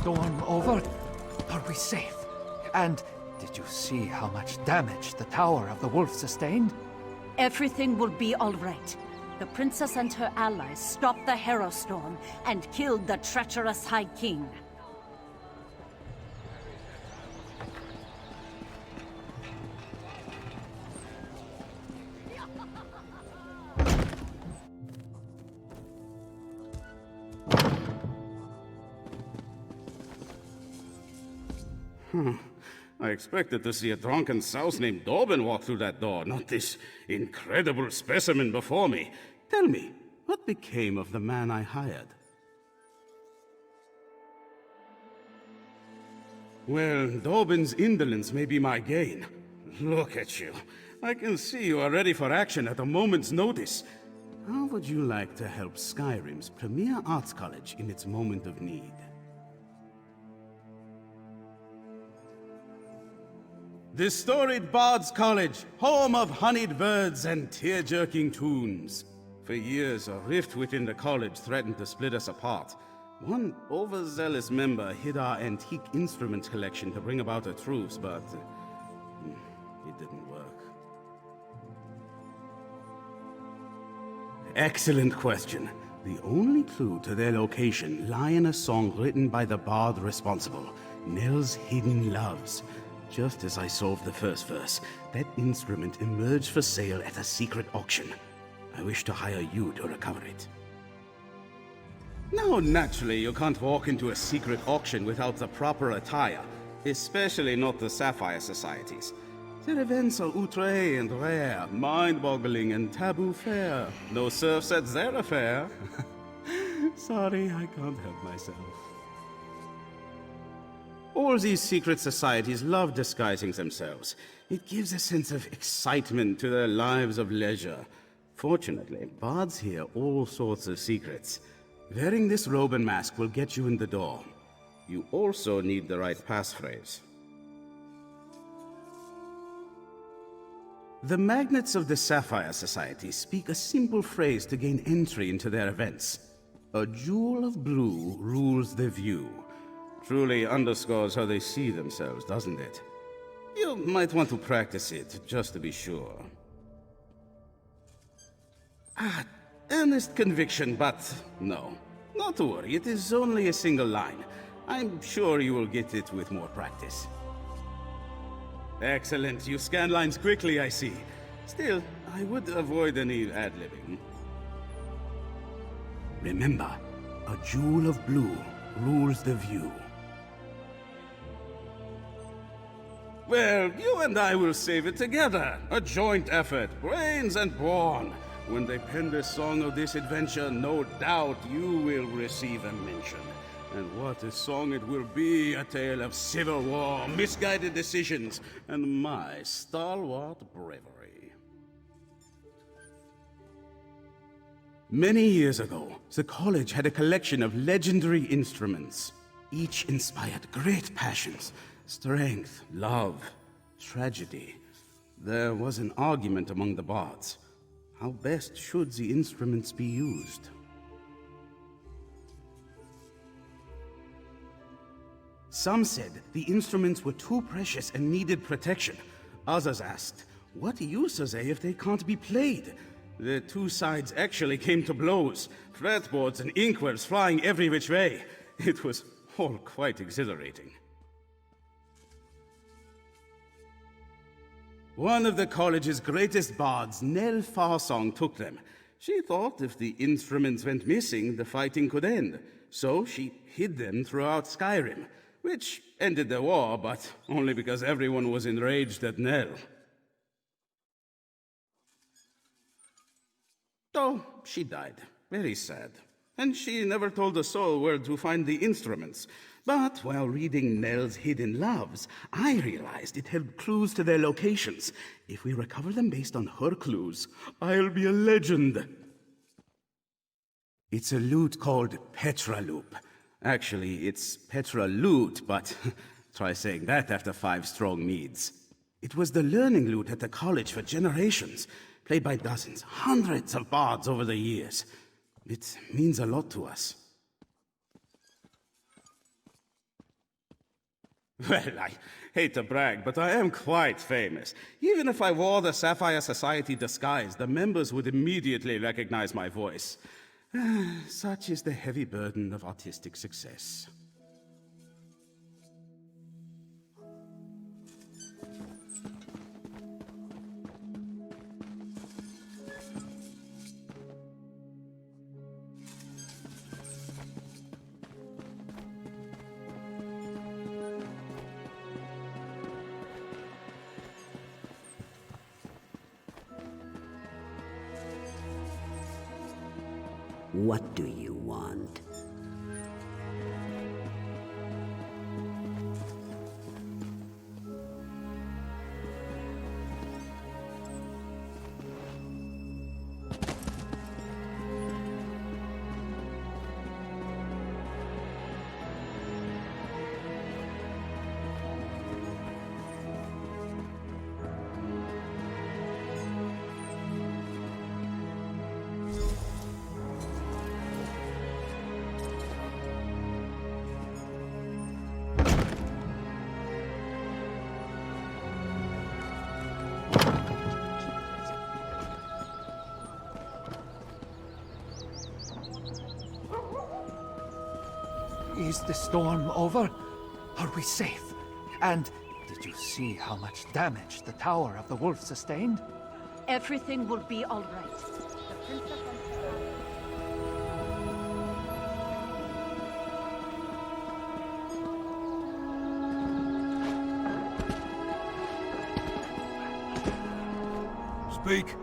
storm over? Are we safe? And did you see how much damage the Tower of the Wolf sustained? Everything will be all right. The princess and her allies stopped the Harrow Storm and killed the treacherous High King. I expected to see a drunken souse named Dobbin walk through that door, not this incredible specimen before me. Tell me, what became of the man I hired? Well, Dobbin's indolence may be my gain. Look at you. I can see you are ready for action at a moment's notice. How would you like to help Skyrim's premier arts college in its moment of need? The storied Bard's College, home of honeyed birds and tear-jerking tunes. For years, a rift within the college threatened to split us apart. One overzealous member hid our antique instrument collection to bring about a truce, but it didn't work. Excellent question. The only clue to their location lie in a song written by the bard responsible, Nell's Hidden Loves. Just as I solved the first verse, that instrument emerged for sale at a secret auction. I wish to hire you to recover it. Now, naturally, you can't walk into a secret auction without the proper attire, especially not the Sapphire Societies. Their events are outre and rare, mind-boggling and taboo fair. No serfs at their affair. Sorry, I can't help myself. All these secret societies love disguising themselves. It gives a sense of excitement to their lives of leisure. Fortunately, bards hear all sorts of secrets. Wearing this robe and mask will get you in the door. You also need the right passphrase. The magnates of the Sapphire Society speak a simple phrase to gain entry into their events. A jewel of blue rules the view. Truly underscores how they see themselves, doesn't it? You might want to practice it, just to be sure. Earnest conviction, but no. Not to worry, it is only a single line. I'm sure you will get it with more practice. Excellent, you scan lines quickly, I see. Still, I would avoid any ad-libbing. Remember, a jewel of blue rules the view. Well, you and I will save it together. A joint effort, brains and brawn. When they pen the song of this adventure, no doubt you will receive a mention. And what a song it will be, a tale of civil war, misguided decisions, and my stalwart bravery. Many years ago, the college had a collection of legendary instruments. Each inspired great passions. Strength, love, tragedy. There was an argument among the bards. How best should the instruments be used? Some said the instruments were too precious and needed protection. Others asked, what use are they if they can't be played? The two sides actually came to blows, fretboards and inkwells flying every which way. It was all quite exhilarating. One of the college's greatest bards, Nell Farsong, took them. She thought if the instruments went missing, the fighting could end. So she hid them throughout Skyrim, which ended the war, but only because everyone was enraged at Nell. So she died. Very sad. And she never told a soul where to find the instruments. But while reading Nell's Hidden Loves, I realized it held clues to their locations. If we recover them based on her clues, I'll be a legend. It's a lute called Petraloop. Actually, it's Petra Lute, but try saying that after 5 strong meads. It was the learning lute at the college for generations, played by dozens, hundreds of bards over the years. It means a lot to us. Well, I hate to brag, but I am quite famous. Even if I wore the Sapphire Society disguise, the members would immediately recognize my voice. Such is the heavy burden of artistic success. What do you want? Is the storm over? Are we safe? And did you see how much damage the Tower of the Wolf sustained? Everything will be all right. The princess and her Speak.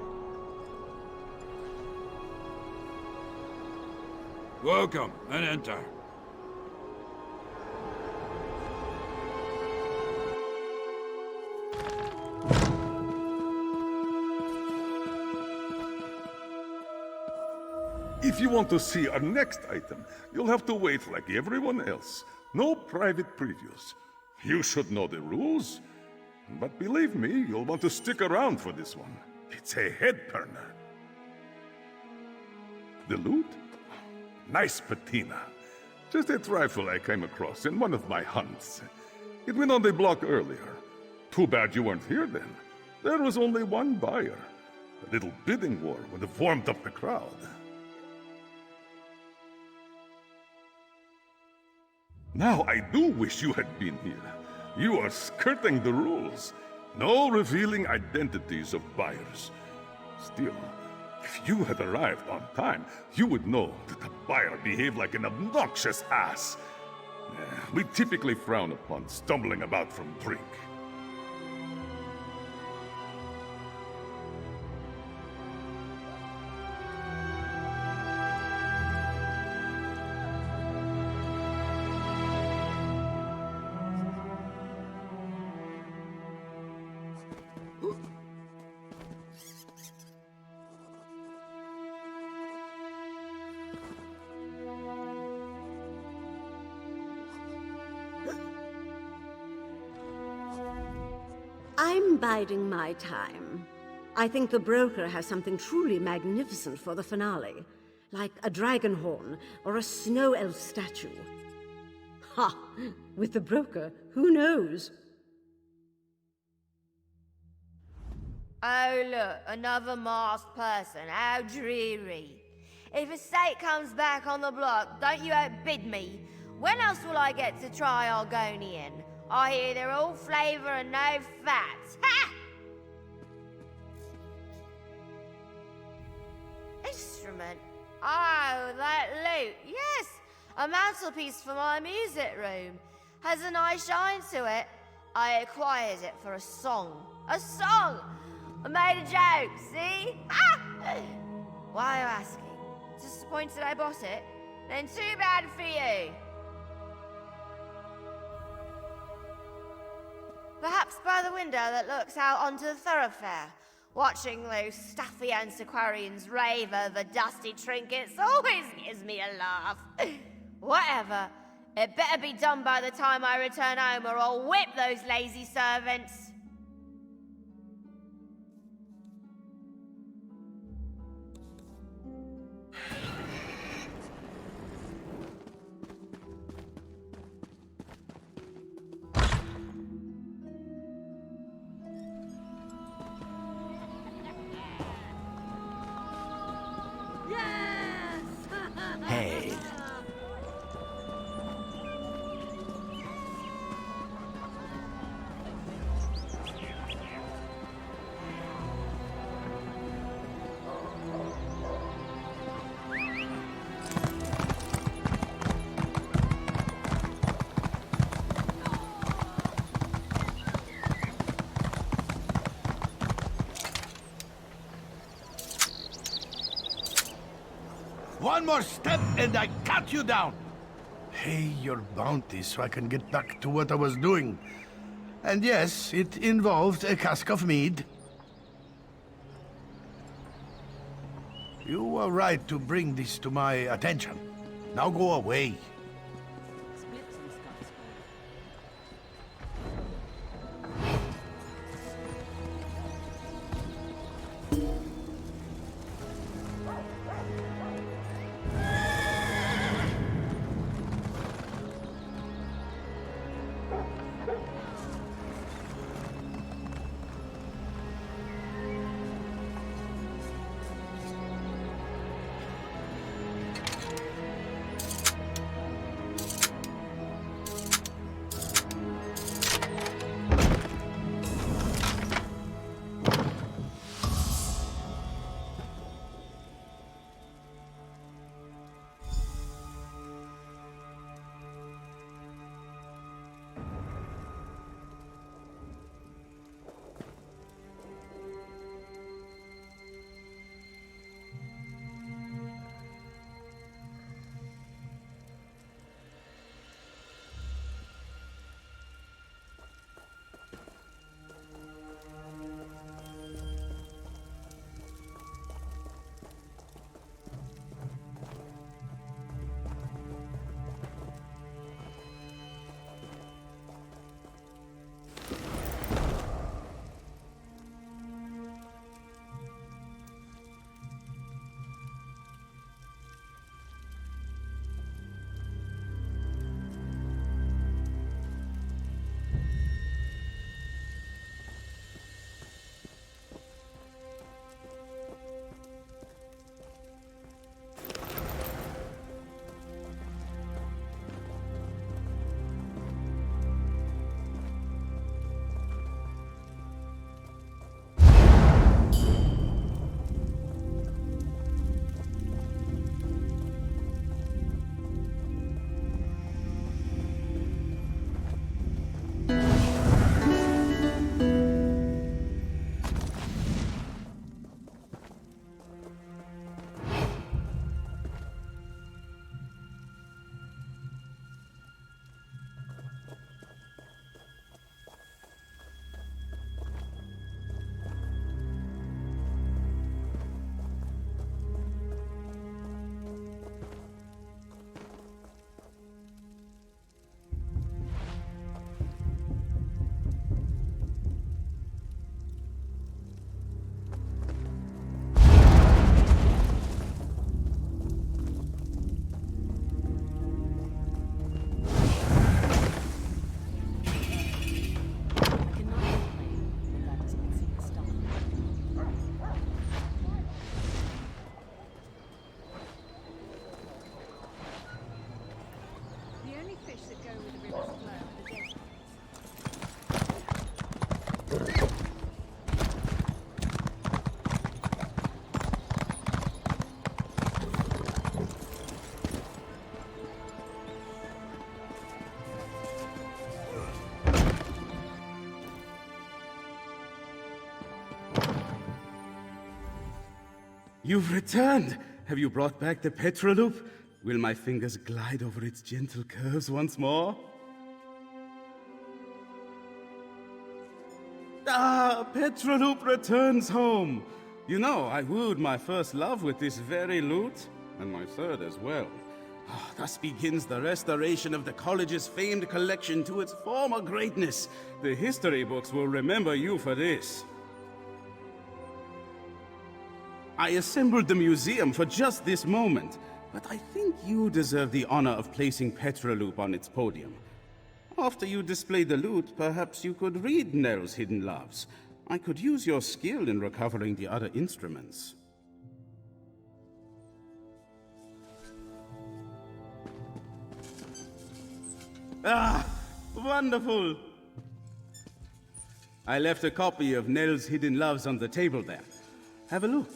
Welcome, and enter. If you want to see our next item, you'll have to wait like everyone else. No private previews. You should know the rules. But believe me, you'll want to stick around for this one. It's a head-turner. The loot? Nice patina. Just a trifle I came across in one of my hunts. It went on the block earlier. Too bad you weren't here then. There was only one buyer. A little bidding war would have warmed up the crowd. Now I do wish you had been here. You are skirting the rules. No revealing identities of buyers. Still, if you had arrived on time, you would know that the buyer behaved like an obnoxious ass. We typically frown upon stumbling about from drink. I'm biding my time. I think the broker has something truly magnificent for the finale, like a dragon horn or a snow elf statue. Ha! With the broker, who knows? Oh, look, another masked person. How dreary. If a steak comes back on the block, don't you outbid me. When else will I get to try Argonian? I hear they're all flavor and no fat. Ha! Instrument? Oh, that lute. Yes, a mantelpiece for my music room. Has a nice shine to it. I acquired it for a song. A song! I made a joke, see? Ha! Why are you asking? Disappointed I bought it? Then too bad for you. Perhaps by the window that looks out onto the thoroughfare. Watching those stuffy antiquarians rave over dusty trinkets always gives me a laugh. Whatever. It better be done by the time I return home or I'll whip those lazy servants. One more step and I cut you down! Pay your bounty so I can get back to what I was doing. And yes, it involved a cask of mead. You were right to bring this to my attention. Now go away. You've returned! Have you brought back the Petroloop? Will my fingers glide over its gentle curves once more? Ah, Petroloop returns home! You know, I wooed my first love with this very lute, and my third as well. Thus begins the restoration of the college's famed collection to its former greatness. The history books will remember you for this. I assembled the museum for just this moment, but I think you deserve the honor of placing Petroloop on its podium. After you display the lute, perhaps you could read Nell's hidden loves. I could use your skill in recovering the other instruments. Ah, wonderful! I left a copy of Nell's Hidden Loves on the table there. Have a look.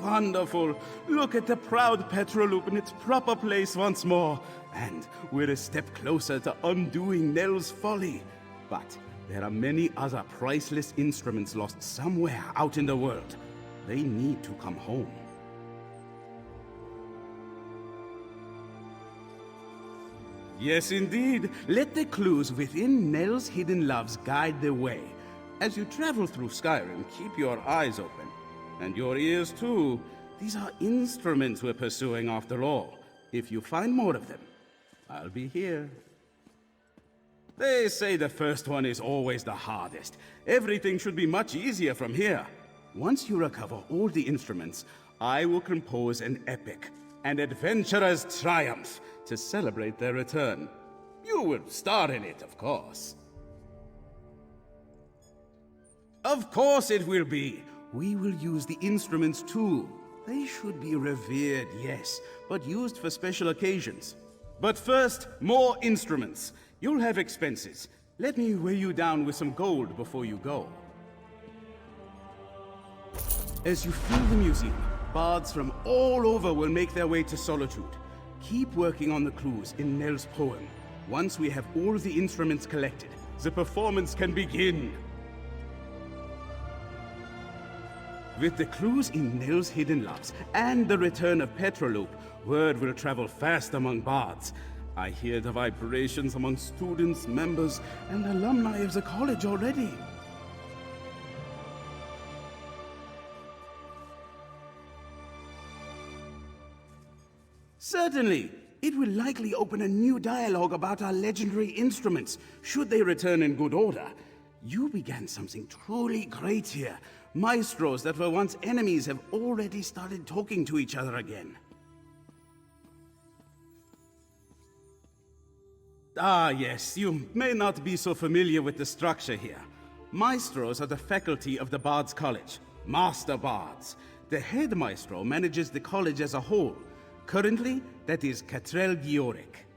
wonderful. Look at the proud Petroloop in its proper place once more. And we're a step closer to undoing Nell's folly. But there are many other priceless instruments lost somewhere out in the world. They need to come home. Yes, indeed. Let the clues within Nell's hidden loves guide the way. As you travel through Skyrim, keep your eyes open. And your ears, too. These are instruments we're pursuing after all. If you find more of them, I'll be here. They say the first one is always the hardest. Everything should be much easier from here. Once you recover all the instruments, I will compose an epic, an adventurer's triumph, to celebrate their return. You will star in it, of course. Of course it will be. We will use the instruments too. They should be revered, yes, but used for special occasions. But first, more instruments. You'll have expenses. Let me weigh you down with some gold before you go. As you fill the museum, bards from all over will make their way to Solitude. Keep working on the clues in Nell's poem. Once we have all the instruments collected, the performance can begin. With the clues in Nell's hidden loves and the return of Petroloop, word will travel fast among bards. I hear the vibrations among students, members, and alumni of the college already. Certainly. It will likely open a new dialogue about our legendary instruments, should they return in good order. You began something truly great here. Maestros that were once enemies have already started talking to each other again. Ah, yes, you may not be so familiar with the structure here. Maestros are the faculty of the Bard's College, Master Bards. The head maestro manages the college as a whole. Currently, that is Catrell Gioric.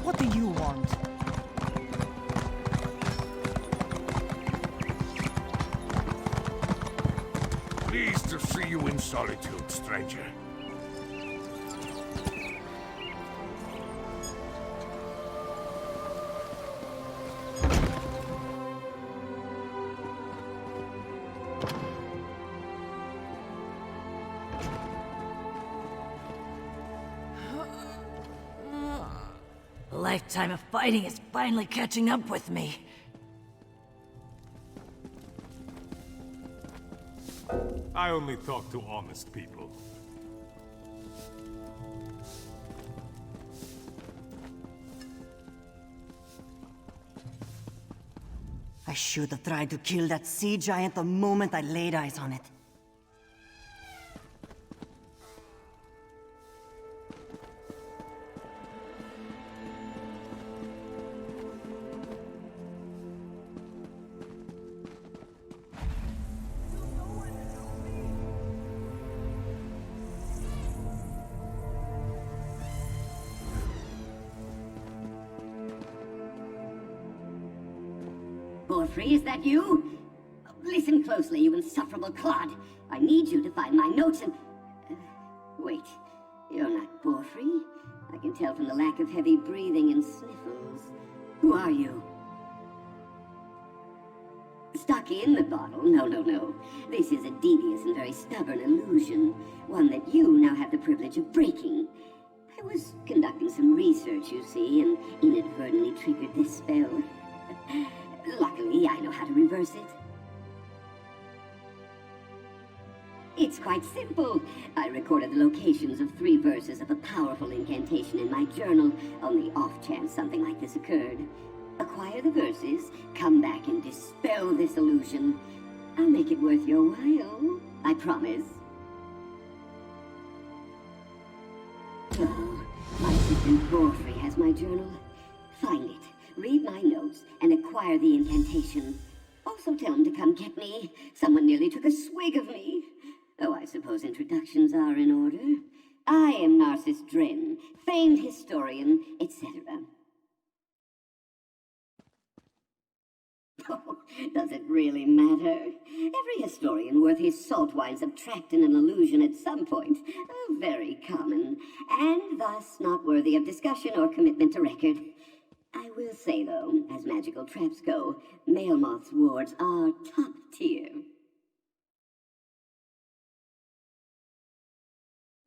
What do you want? Pleased to see you in solitude, stranger. A lifetime of fighting is finally catching up with me. I only talk to honest people. I should have tried to kill that sea giant the moment I laid eyes on it. Borfrey, is that you? Listen closely, you insufferable clod. I need you to find my notes and... wait, you're not Borfrey? I can tell from the lack of heavy breathing and sniffles. Who are you? Stuck in the bottle? No. This is a devious and very stubborn illusion. One that you now have the privilege of breaking. I was conducting some research, you see, and inadvertently triggered this spell. Luckily, I know how to reverse it. It's quite simple. I recorded the locations of 3 verses of a powerful incantation in my journal on the off chance something like this occurred. Acquire the verses, come back and dispel this illusion. I'll make it worth your while, I promise. Oh, my assistant Borfrey has my journal. Find it, read my notes, and acquire the incantation. Also tell him to come get me. Someone nearly took a swig of me. Oh, I suppose introductions are in order. I am Narcissus Dren, famed historian, etc. Oh, does it really matter? Every historian worth his salt winds up trapped in an illusion at some point. Oh, very common, and thus not worthy of discussion or commitment to record. I will say, though, as magical traps go, Maelmoth's wards are top tier.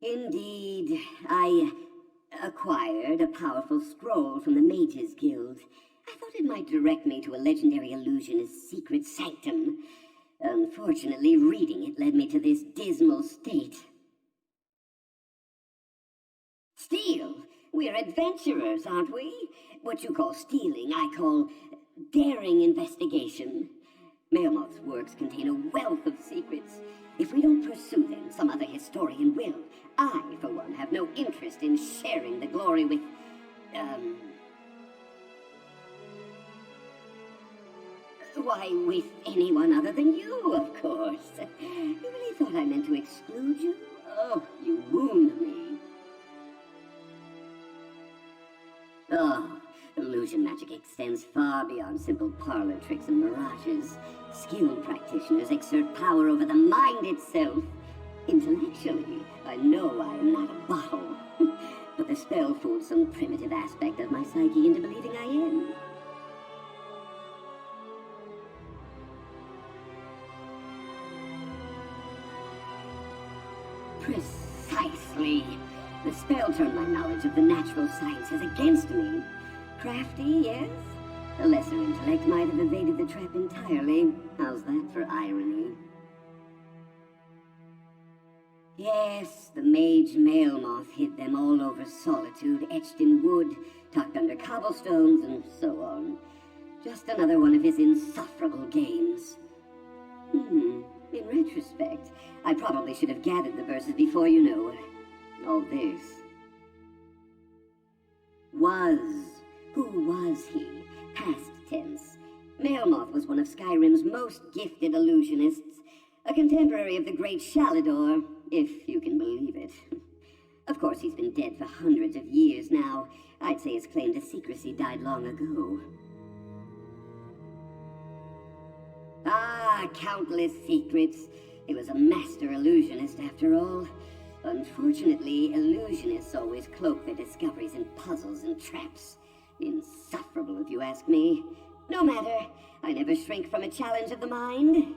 Indeed, I acquired a powerful scroll from the Mages Guild. I thought it might direct me to a legendary illusionist's secret sanctum. Unfortunately, reading it led me to this dismal state. Steal? We're adventurers, aren't we? What you call stealing, I call daring investigation. Maelmoth's works contain a wealth of secrets. If we don't pursue them, some other historian will. I, for one, have no interest in sharing the glory with, why, with anyone other than you, of course. You really thought I meant to exclude you? Oh, you wound me. Oh, illusion magic extends far beyond simple parlor tricks and mirages. Skilled practitioners exert power over the mind itself. Intellectually, I know I am not a bottle. But the spell fooled some primitive aspect of my psyche into believing I am. Precisely. The spell turned my knowledge of the natural sciences against me. Crafty, yes? A lesser intellect might have evaded the trap entirely. How's that for irony? Yes, the mage Maelmoth hid them all over solitude, etched in wood, tucked under cobblestones, and so on. Just another one of his insufferable games. In retrospect, I probably should have gathered the verses before, you know, all this. Who was he? Past tense. Maelmoth was one of Skyrim's most gifted illusionists, a contemporary of the great Shalador, if you can believe it. Of course, he's been dead for hundreds of years now. I'd say his claim to secrecy died long ago. Ah, countless secrets. He was a master illusionist, after all. Unfortunately, illusionists always cloak their discoveries in puzzles and traps. Insufferable, if you ask me. No matter, I never shrink from a challenge of the mind.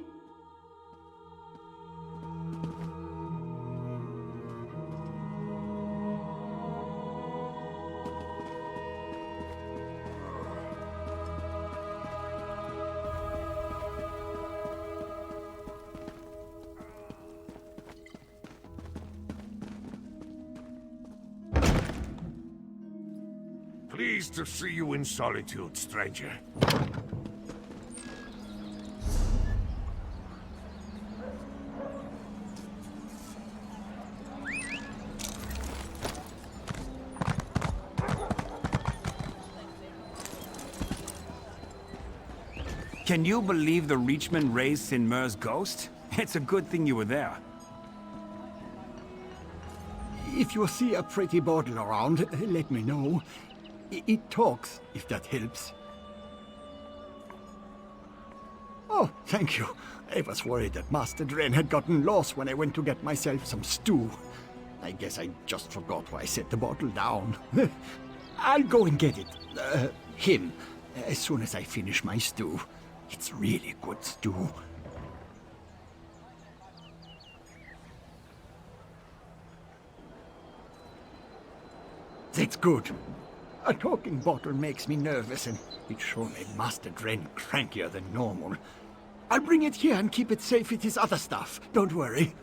Pleased to see you in solitude, stranger. Can you believe the Reachman raised Sinmer's ghost? It's a good thing you were there. If you see a pretty bottle around, let me know. It talks, if that helps. Oh, thank you. I was worried that Master Dren had gotten lost when I went to get myself some stew. I guess I just forgot why I set the bottle down. I'll go and get it. Him. As soon as I finish my stew. It's really good stew. That's good. A talking bottle makes me nervous, and it sure made Master Dren crankier than normal. I'll bring it here and keep it safe with his other stuff. Don't worry.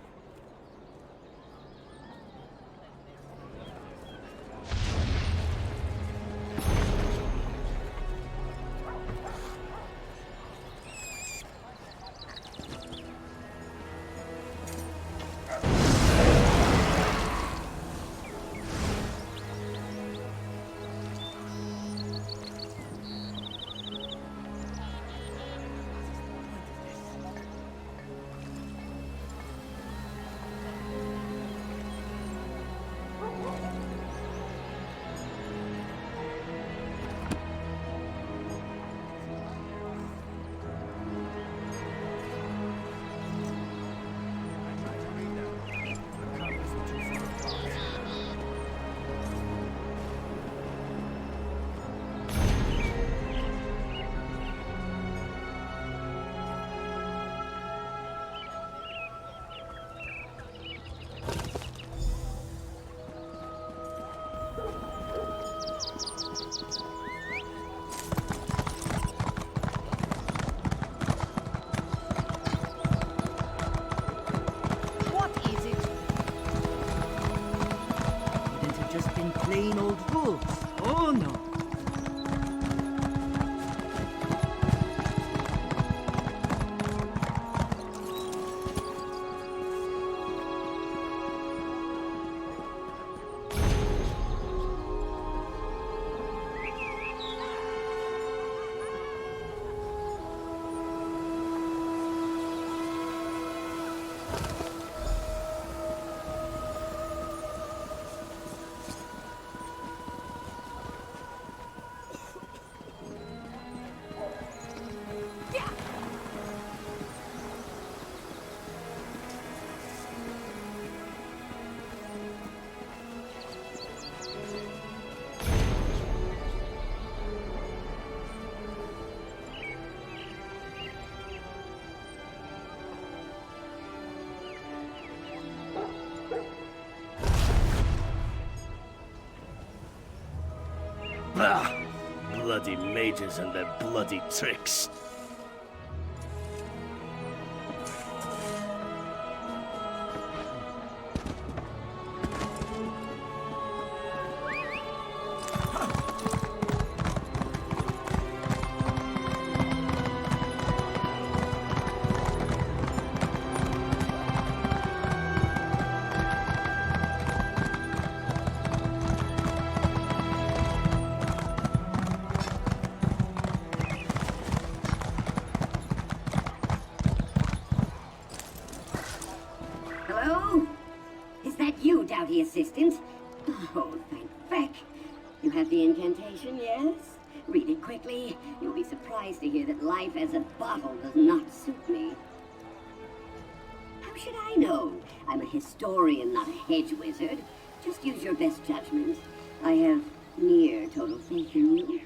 Plain old wolves. Oh no. Bah! Bloody mages and their bloody tricks. Doughty assistant. Oh, thank feck. You have the incantation, yes? Read it quickly. You'll be surprised to hear that life as a bottle does not suit me. How should I know? I'm a historian, not a hedge wizard. Just use your best judgment. I have near total faith in you.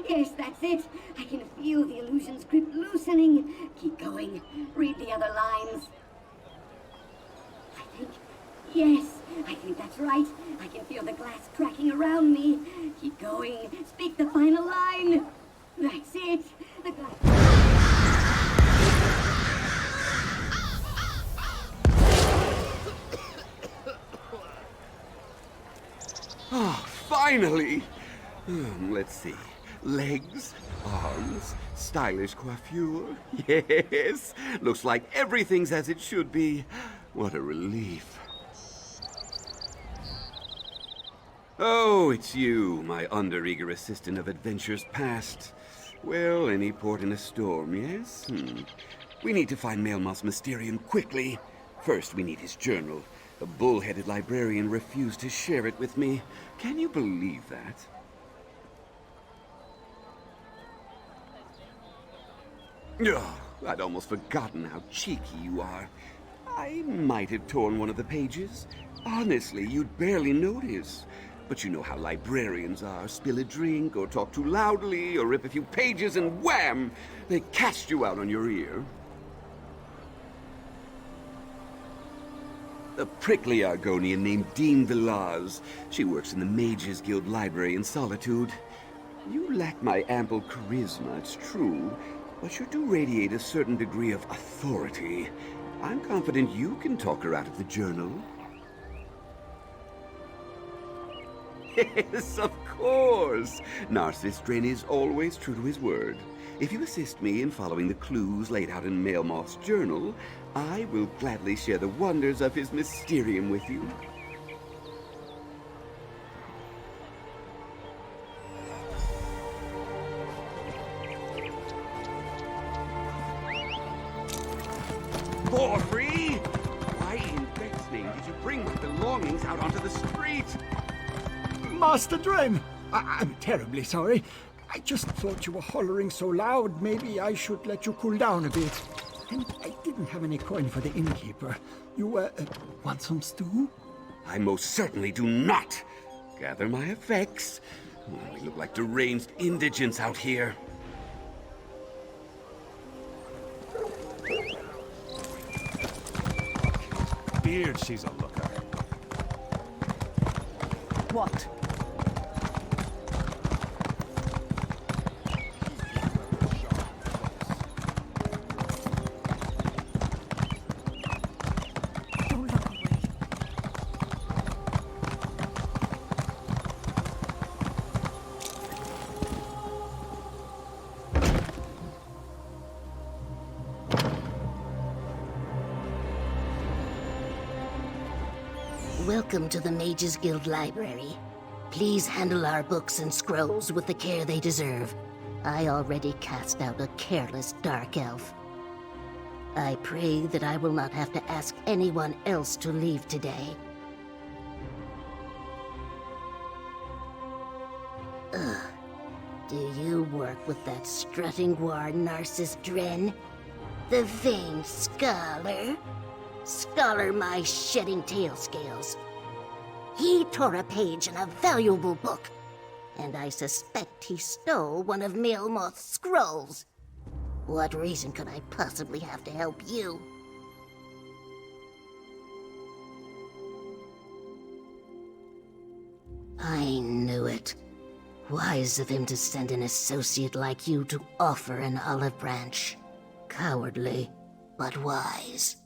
Yes, that's it. I can feel the illusion's grip loosening. Keep going. Read the other lines. I think that's right. I can feel the glass cracking around me. Keep going. Speak the final line. That's it. The glass... Oh, finally! Let's see. Legs, arms, stylish coiffure. Yes! Looks like everything's as it should be. What a relief. Oh, it's you, my under-eager assistant of adventures past. Well, any port in a storm, yes? We need to find Maelmoth's Mysterium quickly. First, we need his journal. The bull-headed librarian refused to share it with me. Can you believe that? Oh, I'd almost forgotten how cheeky you are. I might have torn one of the pages. Honestly, you'd barely notice. But you know how librarians are. Spill a drink, or talk too loudly, or rip a few pages, and wham! They cast you out on your ear. A prickly Argonian named Dean Villaz. She works in the Mages Guild Library in Solitude. You lack my ample charisma, it's true, but you do radiate a certain degree of authority. I'm confident you can talk her out of the journal. Yes, of course! Narcissus Dren is always true to his word. If you assist me in following the clues laid out in Maelmoth's journal, I will gladly share the wonders of his Mysterium with you. For free? Why in God's name did you bring my belongings out onto the street? Master Dren! I'm terribly sorry. I just thought you were hollering so loud, maybe I should let you cool down a bit. And I didn't have any coin for the innkeeper. You, want some stew? I most certainly do not. Gather my effects. We look like deranged indigents out here. Beard, she's a looker. What? Don't look away. Welcome to the Mages Guild Library. Please handle our books and scrolls with the care they deserve. I already cast out a careless dark elf. I pray that I will not have to ask anyone else to leave today. Ugh. Do you work with that strutting war Narcissus Dren? The vain scholar? Scholar my shedding tail scales. He tore a page in a valuable book, and I suspect he stole one of Maelmoth's scrolls. What reason could I possibly have to help you? I knew it. Wise of him to send an associate like you to offer an olive branch. Cowardly, but wise.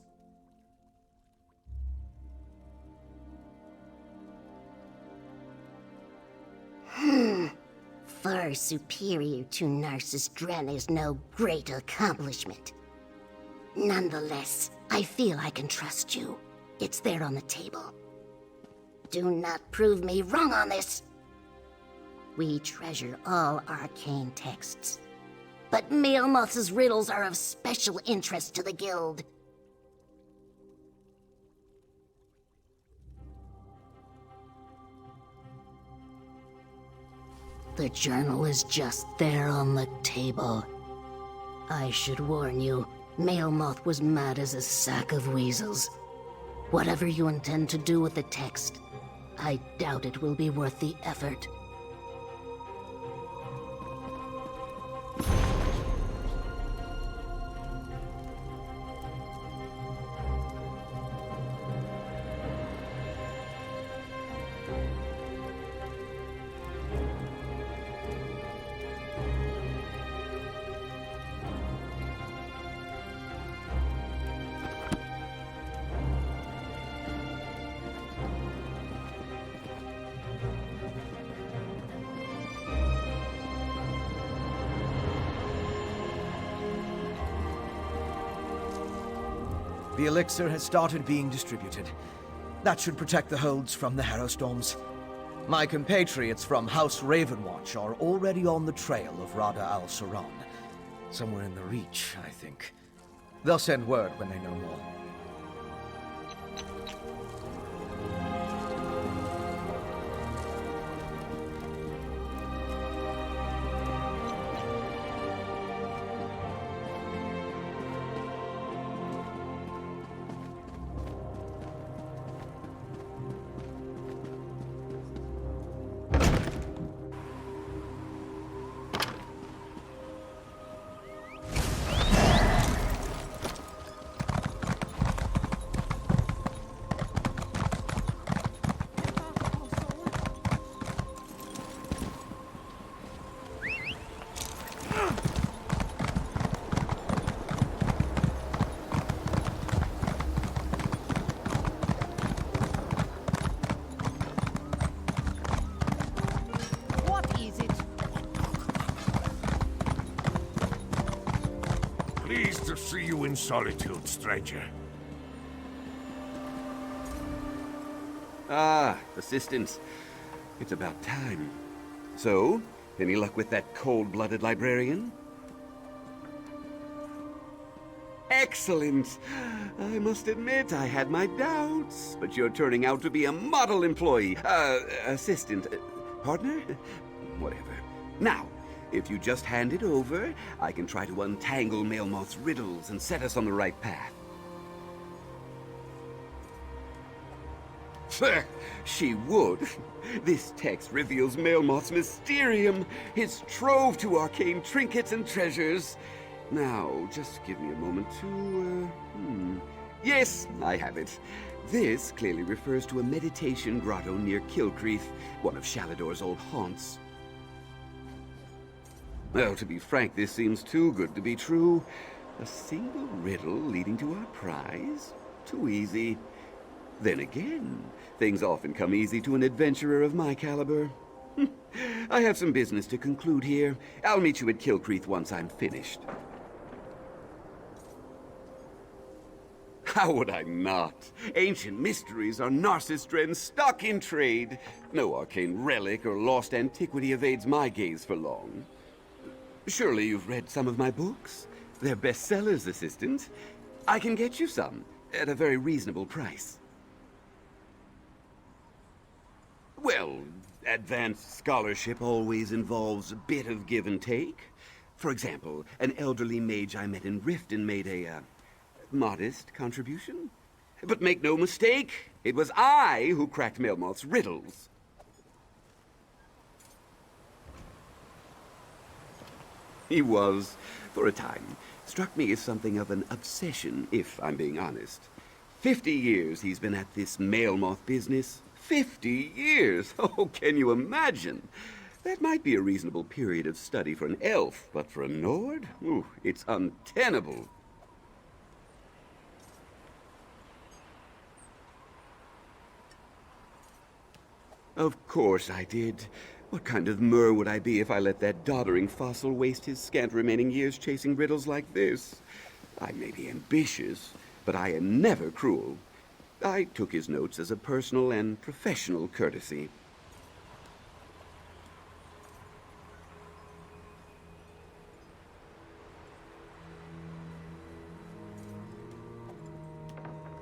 Far superior to Narcissus Dren is no great accomplishment. Nonetheless, I feel I can trust you. It's there on the table. Do not prove me wrong on this. We treasure all arcane texts, but Maelmoth's riddles are of special interest to the guild. The journal is just there on the table. I should warn you, Maelmoth was mad as a sack of weasels. Whatever you intend to do with the text, I doubt it will be worth the effort. The elixir has started being distributed. That should protect the holds from the Harrowstorms. My compatriots from House Ravenwatch are already on the trail of Rada al-Saran. Somewhere in the Reach, I think. They'll send word when they know more. Pleased to see you in solitude, stranger. Ah, assistant. It's about time. So, any luck with that cold-blooded librarian? Excellent! I must admit, I had my doubts, but you're turning out to be a model employee. Assistant. Partner? Whatever. Now, if you just hand it over, I can try to untangle Maelmoth's riddles and set us on the right path. She would. This text reveals Maelmoth's Mysterium, his trove to arcane trinkets and treasures. Now, just give me a moment to, Yes, I have it. This clearly refers to a meditation grotto near Kilcreath, one of Shalador's old haunts. Well, to be frank, this seems too good to be true. A single riddle leading to our prize? Too easy. Then again, things often come easy to an adventurer of my caliber. I have some business to conclude here. I'll meet you at Kilcreath once I'm finished. How would I not? Ancient mysteries are Narcissus Dren's stock in trade. No arcane relic or lost antiquity evades my gaze for long. Surely you've read some of my books? They're bestsellers, assistant. I can get you some, at a very reasonable price. Well, advanced scholarship always involves a bit of give and take. For example, an elderly mage I met in Riften made a, modest contribution. But make no mistake, it was I who cracked Maelmoth's riddles. He was, for a time, struck me as something of an obsession, if I'm being honest. 50 years he's been at this Maelmoth business. 50 years! Oh, can you imagine? That might be a reasonable period of study for an elf, but for a Nord? Ooh, it's untenable. Of course I did. What kind of Mer would I be if I let that doddering fossil waste his scant remaining years chasing riddles like this? I may be ambitious, but I am never cruel. I took his notes as a personal and professional courtesy.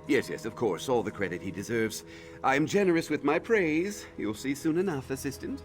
Yes, of course, all the credit he deserves. I'm generous with my praise. You'll see soon enough, assistant.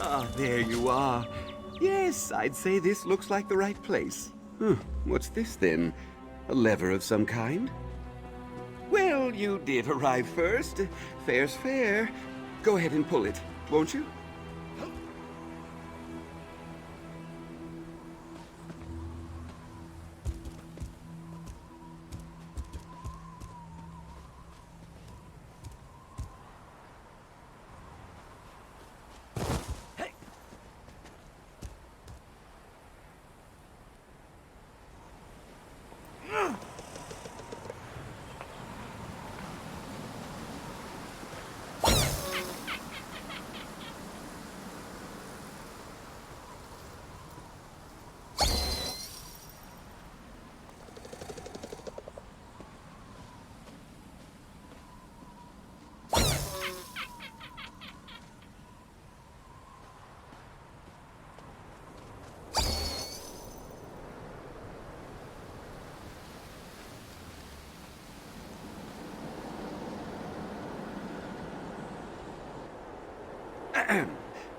Ah, there you are. Yes, I'd say this looks like the right place. What's this then? A lever of some kind? Well, you did arrive first. Fair's fair. Go ahead and pull it, won't you?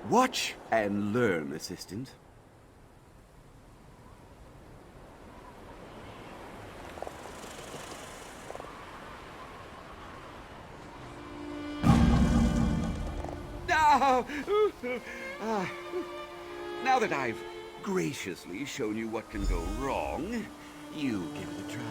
Watch and learn, assistant. Now that I've graciously shown you what can go wrong, you give it a try.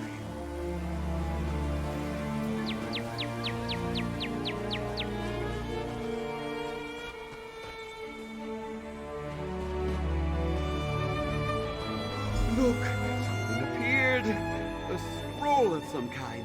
Look, something appeared. A scroll of some kind.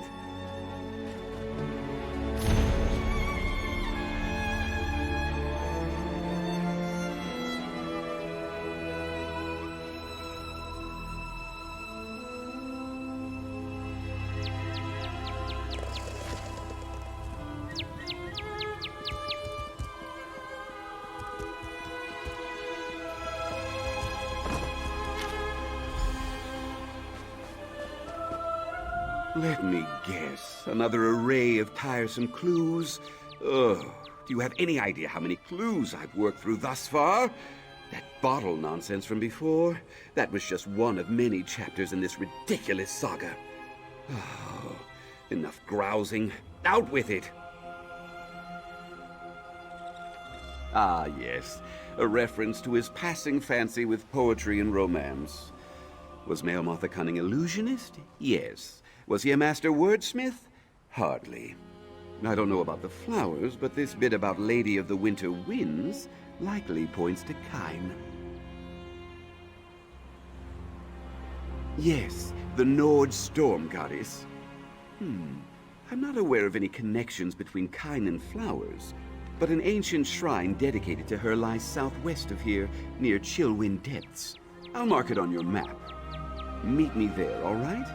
Let me guess. Another array of tiresome clues. Ugh. Do you have any idea how many clues I've worked through thus far? That bottle nonsense from before, that was just one of many chapters in this ridiculous saga. Oh, enough grousing. Out with it! Ah, yes. A reference to his passing fancy with poetry and romance. Was Maelmoth a cunning illusionist? Yes. Was he a master wordsmith? Hardly. I don't know about the flowers, but this bit about Lady of the Winter Winds likely points to Kine. Yes, the Nord storm goddess. I'm not aware of any connections between Kine and flowers, but an ancient shrine dedicated to her lies southwest of here, near Chillwind Depths. I'll mark it on your map. Meet me there, all right?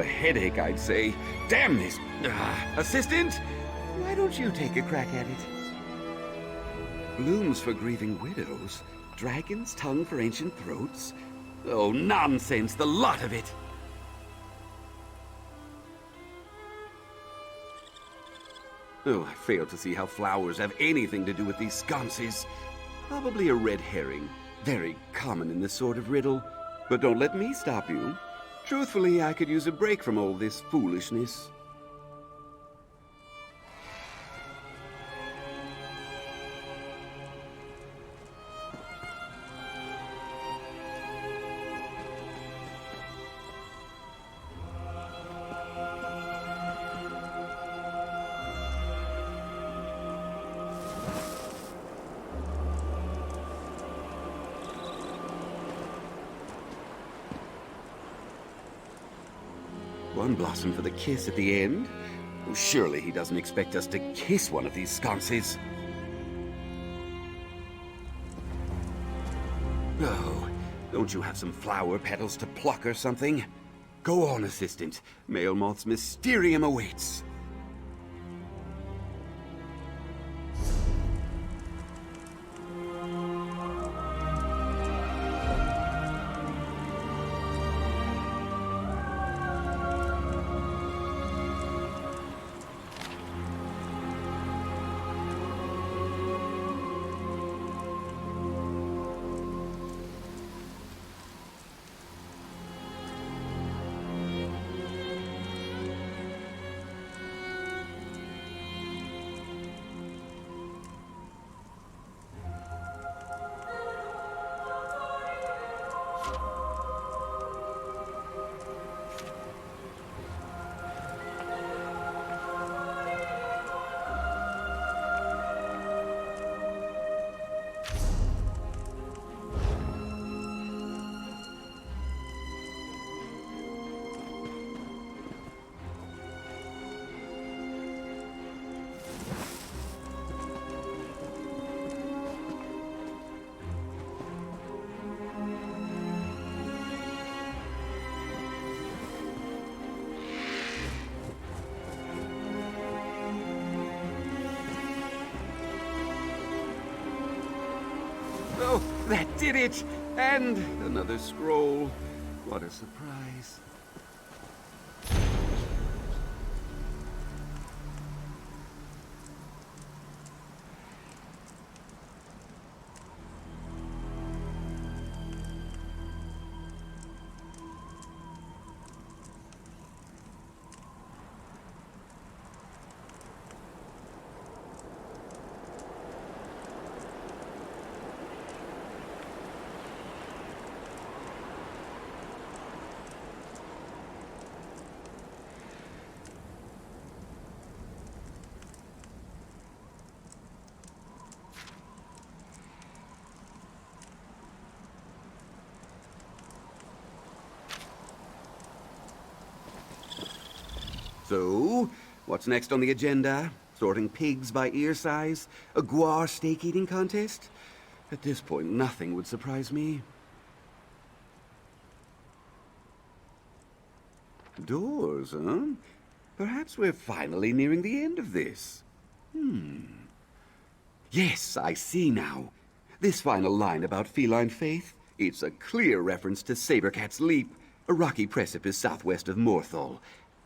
a headache, I'd say. Damn this! Assistant? Why don't you take a crack at it? Blooms for grieving widows? Dragon's tongue for ancient throats? Oh, nonsense, the lot of it! Oh, I fail to see how flowers have anything to do with these sconces. Probably a red herring. Very common in this sort of riddle. But don't let me stop you. Truthfully, I could use a break from all this foolishness. One blossom for the kiss at the end. Oh, surely he doesn't expect us to kiss one of these sconces. Oh, don't you have some flower petals to pluck or something? Go on, assistant. Maelmoth's Mysterium awaits. Oh, that did it! And another scroll. What a surprise. So, what's next on the agenda? Sorting pigs by ear size? A guar steak eating contest? At this point, nothing would surprise me. Doors, huh? Perhaps we're finally nearing the end of this. Yes, I see now. This final line about feline faith, it's a clear reference to Sabercat's Leap, a rocky precipice southwest of Morthal.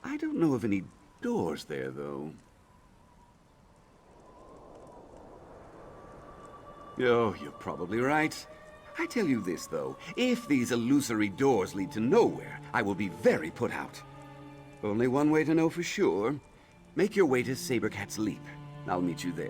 I don't know of any doors there, though. Oh, you're probably right. I tell you this, though. If these illusory doors lead to nowhere, I will be very put out. Only one way to know for sure. Make your way to Sabercat's Leap. I'll meet you there.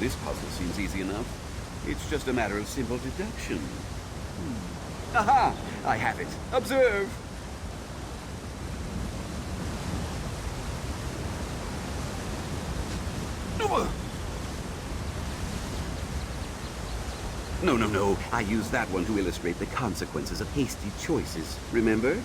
this puzzle seems easy enough. It's just a matter of simple deduction. Aha! I have it. Observe! No. I used that one to illustrate the consequences of hasty choices, remember?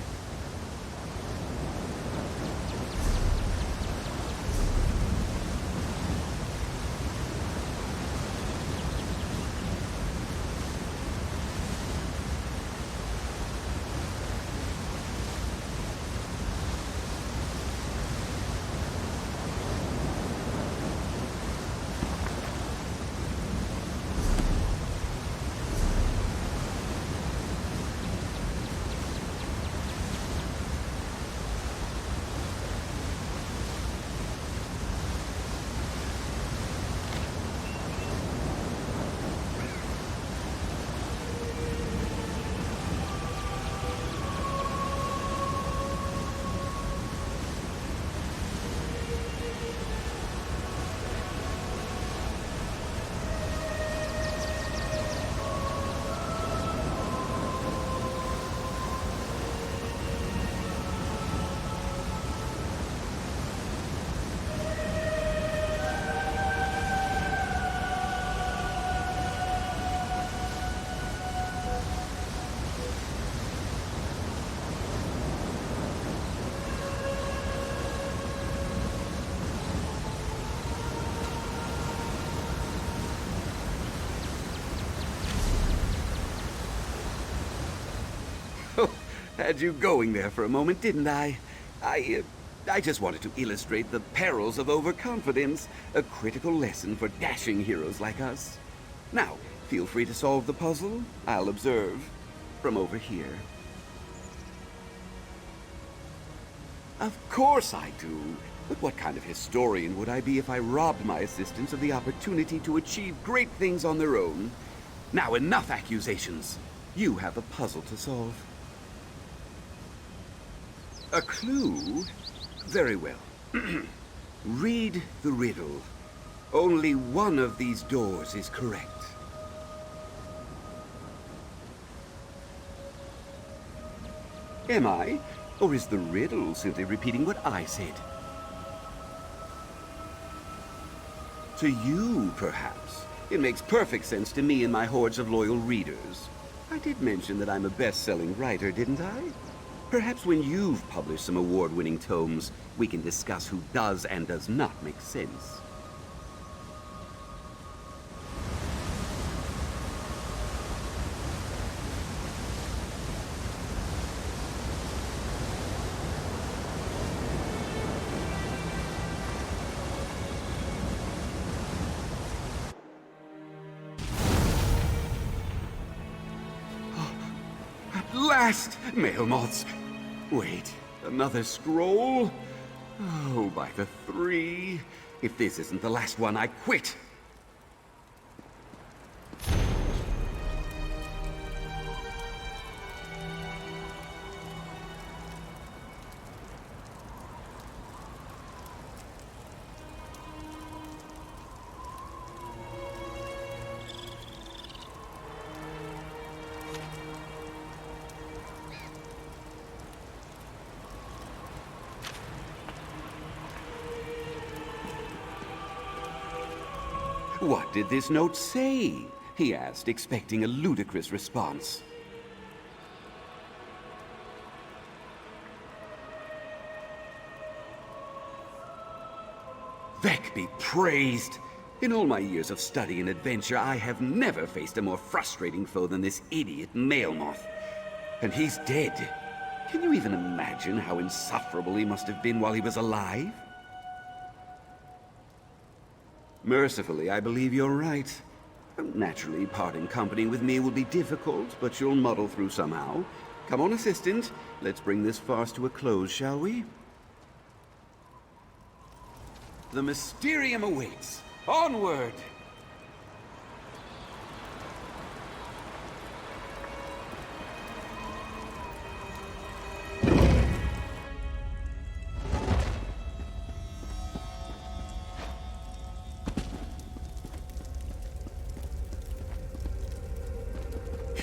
Had you going there for a moment, didn't I? I just wanted to illustrate the perils of overconfidence, a critical lesson for dashing heroes like us. Now, feel free to solve the puzzle. I'll observe from over here. Of course I do. But what kind of historian would I be if I robbed my assistants of the opportunity to achieve great things on their own? Now, enough accusations. You have a puzzle to solve. A clue? Very well. Read the riddle. Only one of these doors is correct. Am I? Or is the riddle simply repeating what I said? To you, perhaps. It makes perfect sense to me and my hordes of loyal readers. I did mention that I'm a best-selling writer, didn't I? Perhaps when you've published some award-winning tomes, we can discuss who does and does not make sense. Last Maelmoths. Wait, another scroll? Oh, by the 3. If this isn't the last one, I quit. What did this note say? He asked, expecting a ludicrous response. Vec be praised! In all my years of study and adventure, I have never faced a more frustrating foe than this idiot Maelmoth. And he's dead. Can you even imagine how insufferable he must have been while he was alive? Mercifully, I believe you're right. Naturally, parting company with me will be difficult, but you'll muddle through somehow. Come on, assistant. Let's bring this farce to a close, shall we? The Mysterium awaits. Onward!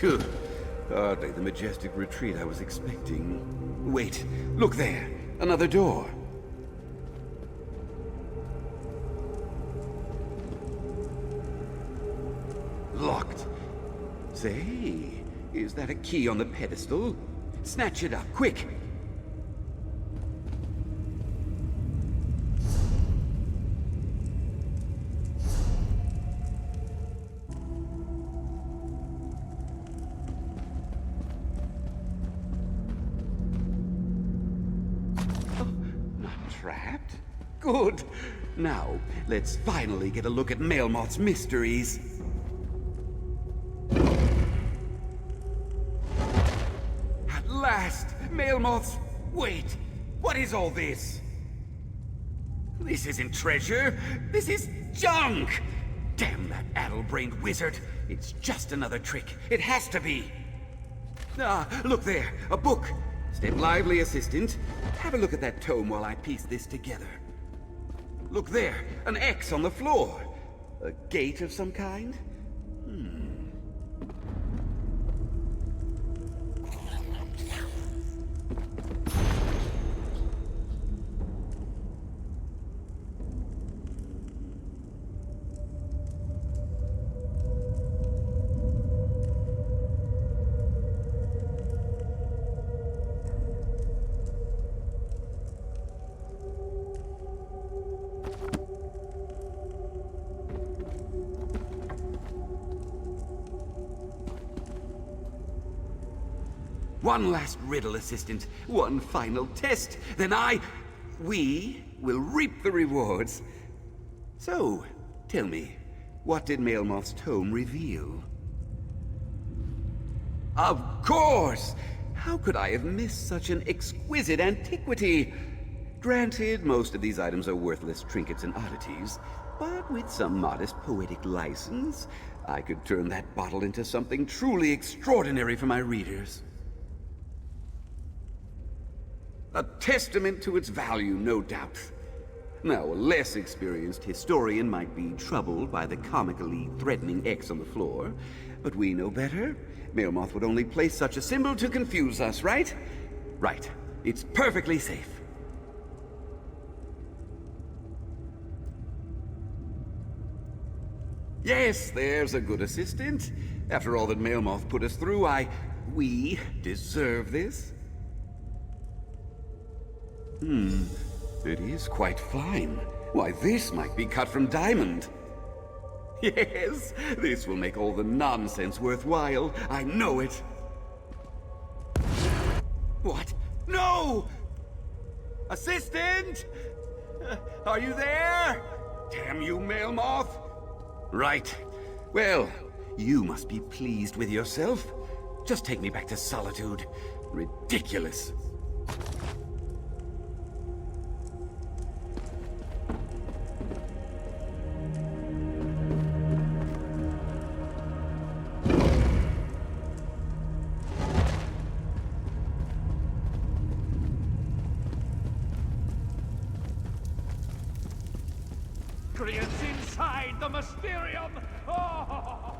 Phew. Hardly the majestic retreat I was expecting. Wait, look there. Another door. Locked. Say, is that a key on the pedestal? Snatch it up, quick! Trapped? Good. Now, let's finally get a look at Maelmoth's mysteries. At last! Maelmoth's... Wait! What is all this? This isn't treasure. This is junk! Damn that addle-brained wizard. It's just another trick. It has to be. Ah, look there. A book. Step lively, assistant. Have a look at that tome while I piece this together. Look there, an X on the floor. A gate of some kind? One last riddle, assistant. One final test. Then we will reap the rewards. So, tell me, what did Maelmoth's tome reveal? Of course! How could I have missed such an exquisite antiquity? Granted, most of these items are worthless trinkets and oddities, but with some modest poetic license, I could turn that bottle into something truly extraordinary for my readers. A testament to its value, no doubt. Now, a less experienced historian might be troubled by the comically threatening X on the floor, but we know better. Maelmoth would only place such a symbol to confuse us, right? Right. It's perfectly safe. Yes, there's a good assistant. After all that Maelmoth put us through, we deserve this. It is quite fine. Why, this might be cut from diamond. Yes, this will make all the nonsense worthwhile. I know it. What? No! Assistant! Are you there? Damn you, Maelmoth! Right. Well, you must be pleased with yourself. Just take me back to Solitude. Ridiculous. It's inside the Mysterium! Oh!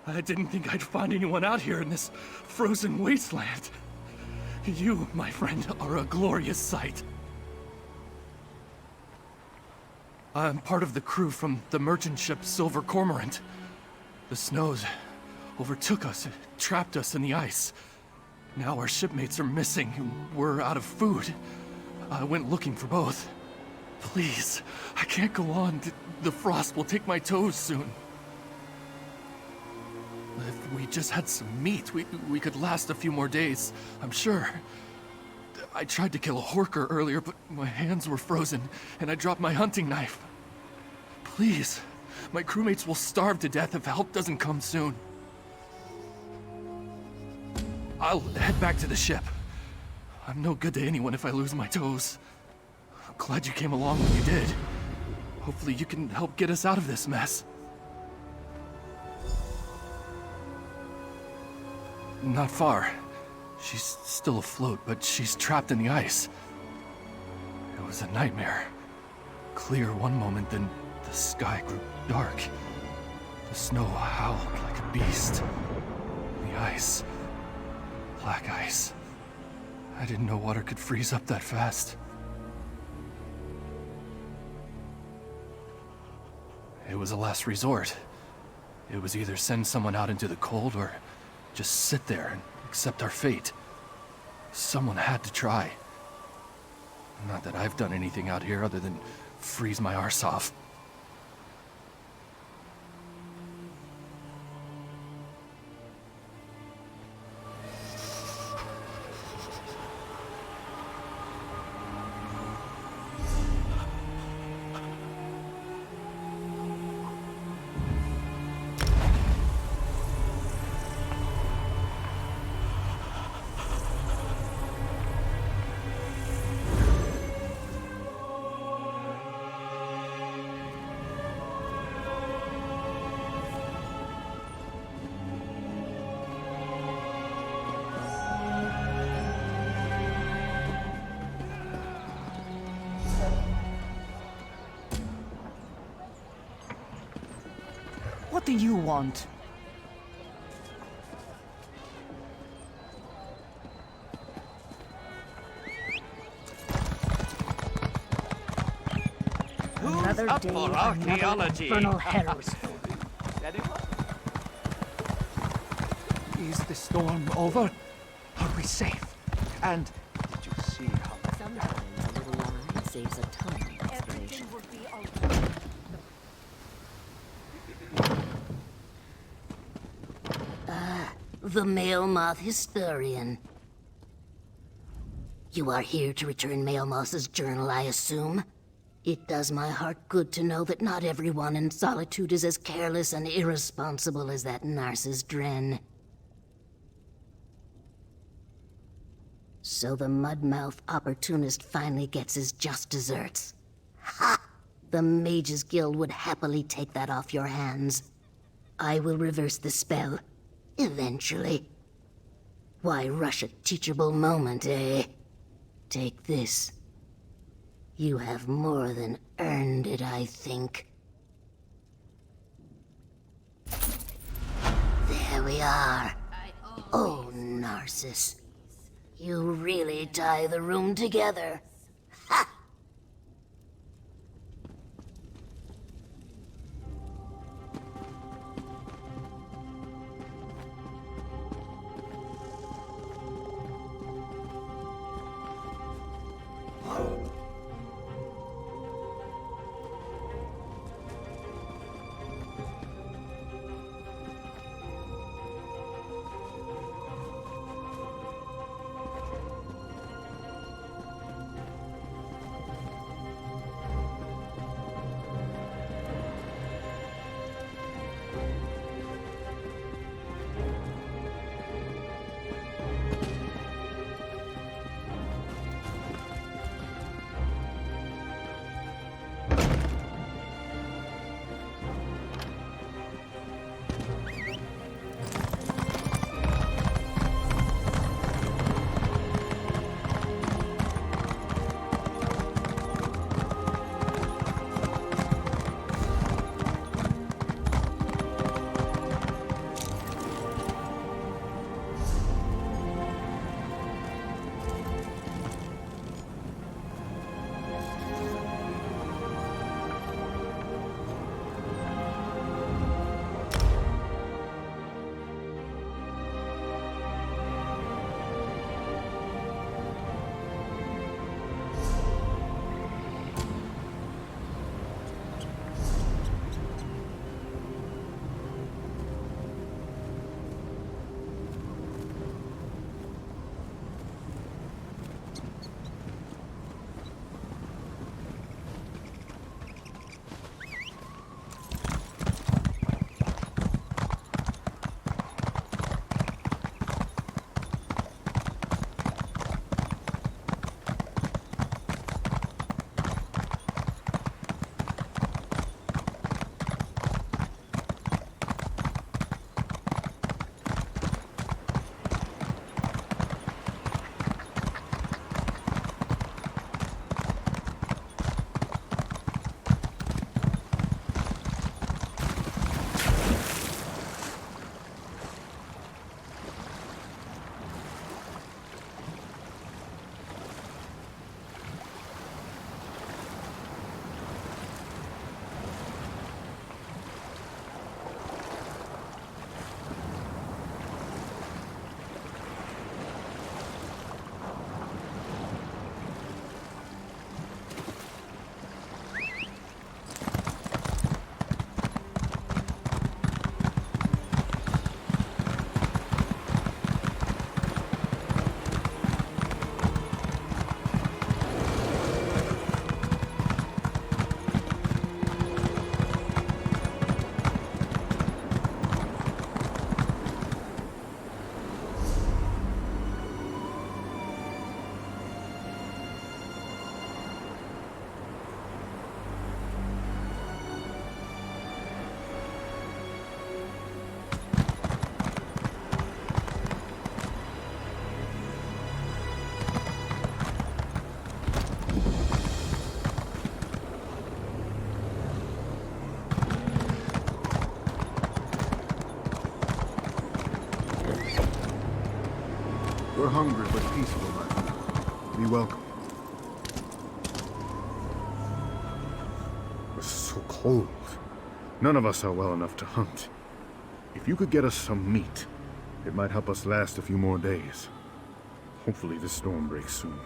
I didn't think I'd find anyone out here in this frozen wasteland. You, my friend, are a glorious sight. I'm part of the crew from the merchant ship Silver Cormorant. The snows overtook us, trapped us in the ice. Now our shipmates are missing, and we're out of food. I went looking for both. Please, I can't go on. The frost will take my toes soon. If we just had some meat, we could last a few more days, I'm sure. I tried to kill a horker earlier, but my hands were frozen, and I dropped my hunting knife. Please. My crewmates will starve to death if help doesn't come soon. I'll head back to the ship. I'm no good to anyone if I lose my toes. I'm glad you came along when you did. Hopefully you can help get us out of this mess. Not far. She's still afloat, but she's trapped in the ice. It was a nightmare. Clear one moment, then the sky grew dark. The snow howled like a beast. The ice. Black ice. I didn't know water could freeze up that fast. It was a last resort. It was either send someone out into the cold or just sit there and accept our fate. Someone had to try. Not that I've done anything out here other than freeze my arse off. What do you want? Another up day, for another archaeology? infernal heroes. Is the storm over? Are we safe? And did you see how... Sometimes a little lie saves a ton of explanation. The Maelmoth Historian. You are here to return Maelmoth's journal, I assume? It does my heart good to know that not everyone in Solitude is as careless and irresponsible as that Narcissus Dren. So the mudmouth opportunist finally gets his just desserts. Ha! The Mages Guild would happily take that off your hands. I will reverse the spell. Eventually. Why rush a teachable moment, eh? Take this. You have more than earned it, I think. There we are. Oh, Narcissus. You really tie the room together. Ha! We're hungry but peaceful, my friend. Be welcome. It's so cold. None of us are well enough to hunt. If you could get us some meat, it might help us last a few more days. Hopefully this storm breaks soon.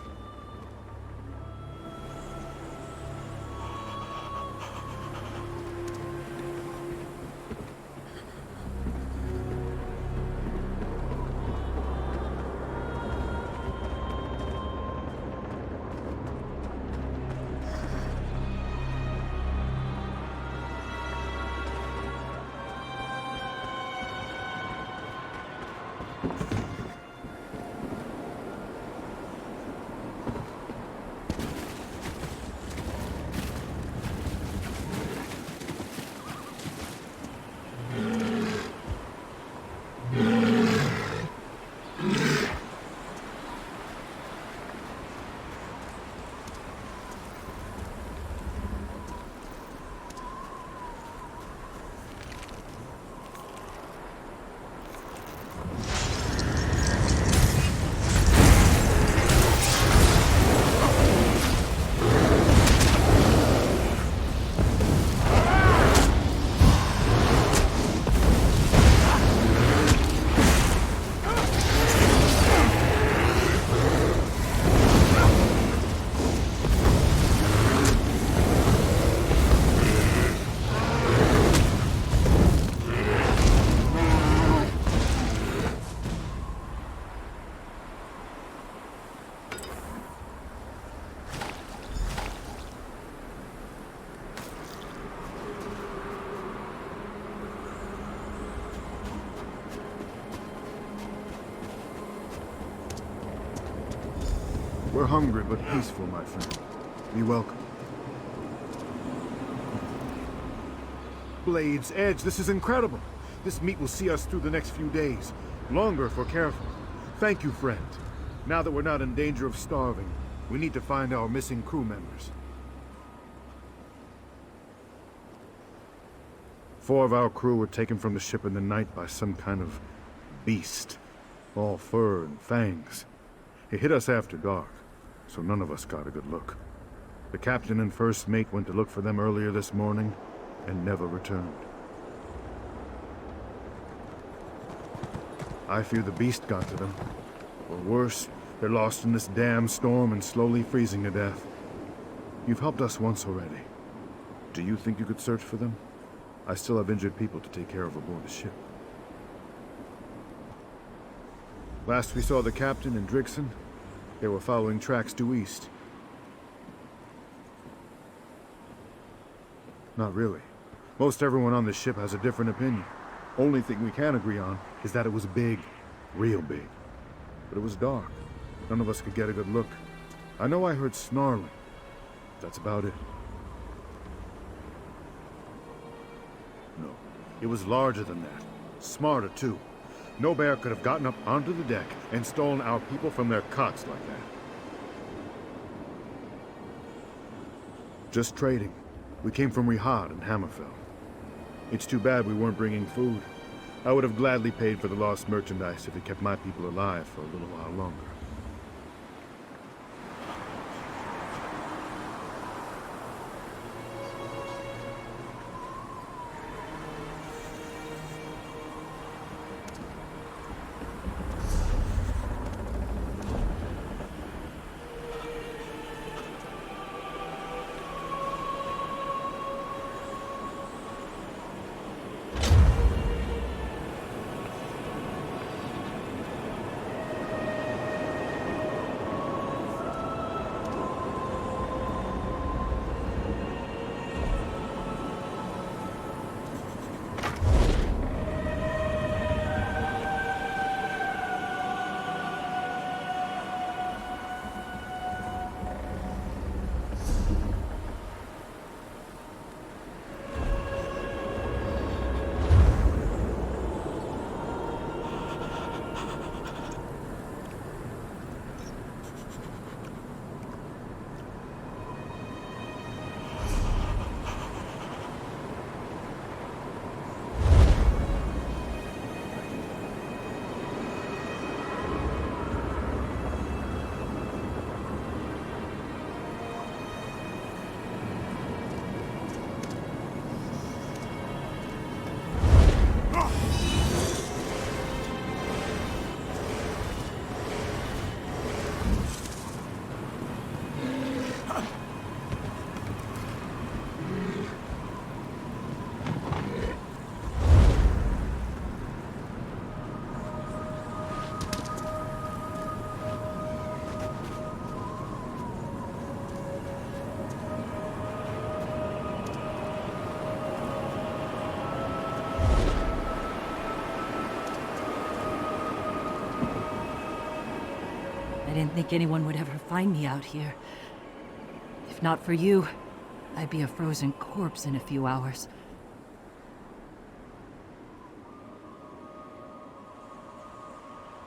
We're hungry but peaceful, my friend. Be welcome. Blade's Edge, this is incredible. This meat will see us through the next few days. Longer if we're careful. Thank you, friend. Now that we're not in danger of starving, we need to find our missing crew members. 4 of our crew were taken from the ship in the night by some kind of beast. All fur and fangs. It hit us after dark, so none of us got a good look. The captain and first mate went to look for them earlier this morning and never returned. I fear the beast got to them. Or worse, they're lost in this damn storm and slowly freezing to death. You've helped us once already. Do you think you could search for them? I still have injured people to take care of aboard the ship. Last we saw the captain and Drixon, they were following tracks due east. Not really. Most everyone on the ship has a different opinion. Only thing we can agree on is that it was big. Real big. But it was dark. None of us could get a good look. I know I heard snarling. That's about it. No. It was larger than that. Smarter, too. No bear could have gotten up onto the deck and stolen our people from their cots like that. Just trading. We came from Rihad and Hammerfell. It's too bad we weren't bringing food. I would have gladly paid for the lost merchandise if it kept my people alive for a little while longer. I didn't think anyone would ever find me out here. If not for you, I'd be a frozen corpse in a few hours.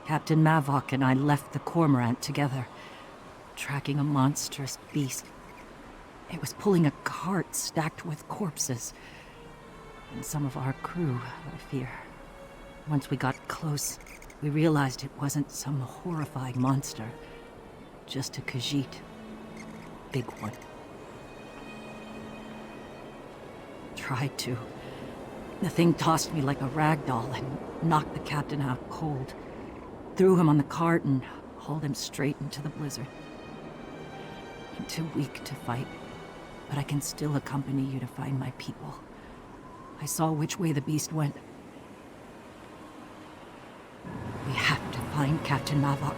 Captain Maelmoth and I left the Cormorant together, tracking a monstrous beast. It was pulling a cart stacked with corpses. And some of our crew, I fear. Once we got close, we realized it wasn't some horrifying monster. Just a Khajiit. Big one. Tried to. The thing tossed me like a rag doll and knocked the captain out cold. Threw him on the cart and hauled him straight into the blizzard. I'm too weak to fight, but I can still accompany you to find my people. I saw which way the beast went. We have to find Captain Maelmoth.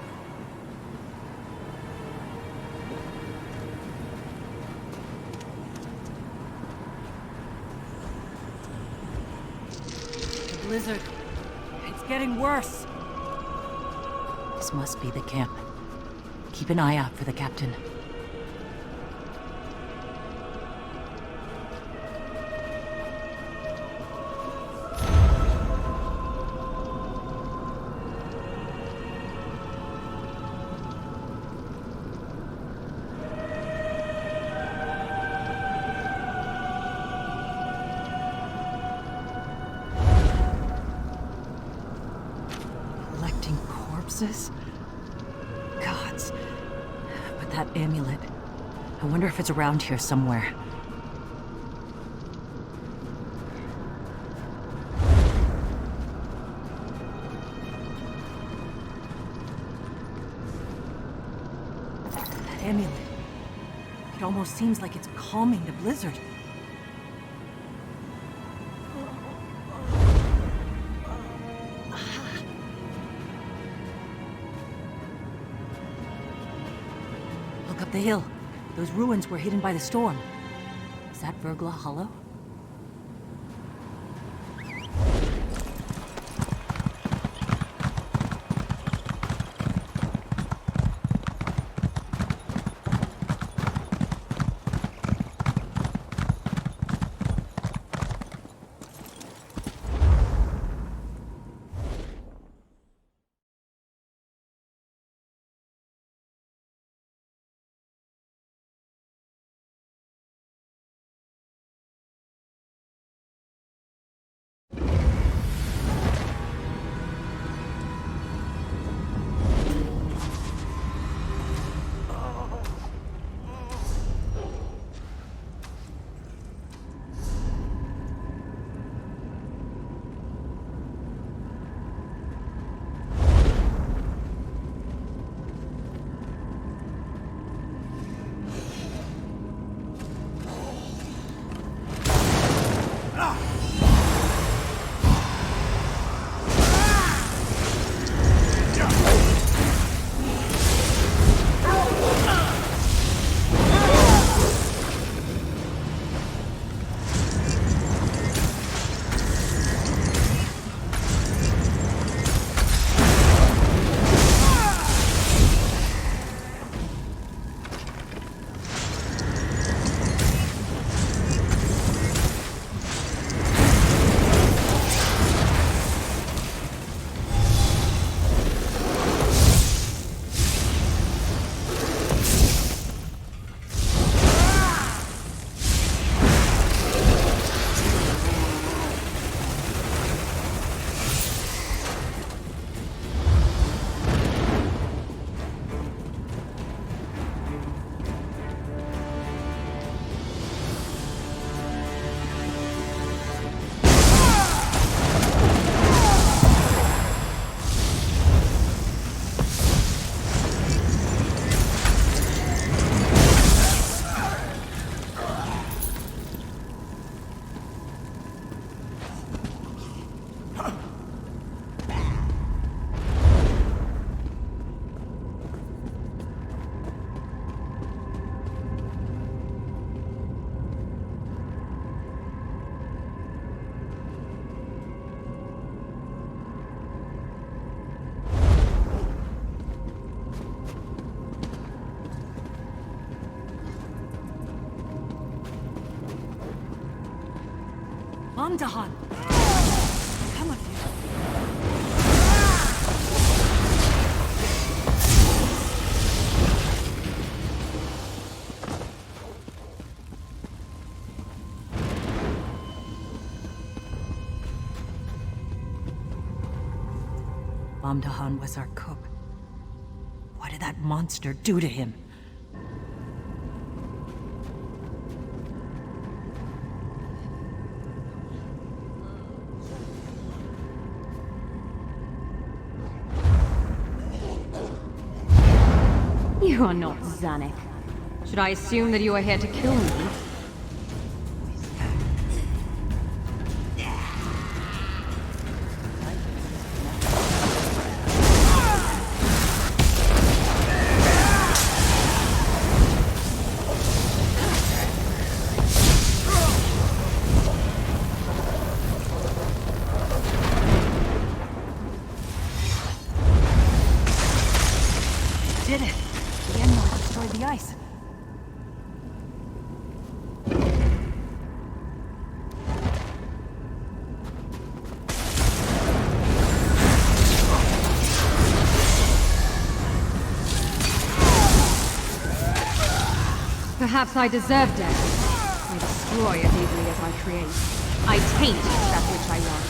The blizzard. It's getting worse. This must be the camp. Keep an eye out for the captain. Collecting corpses? Gods. But that amulet... I wonder if it's around here somewhere. That amulet... It almost seems like it's calming the blizzard. Look up the hill. Those ruins were hidden by the storm. Is that Vergla Hollow? Amdahan! Come on, you. Amdahan was our cook. What did that monster do to him? You are not Zanuck. Should I assume that you are here to kill me? Did it! The Emerald destroyed the ice. Perhaps I deserve death. I destroy as easily as I create. I taint that which I love.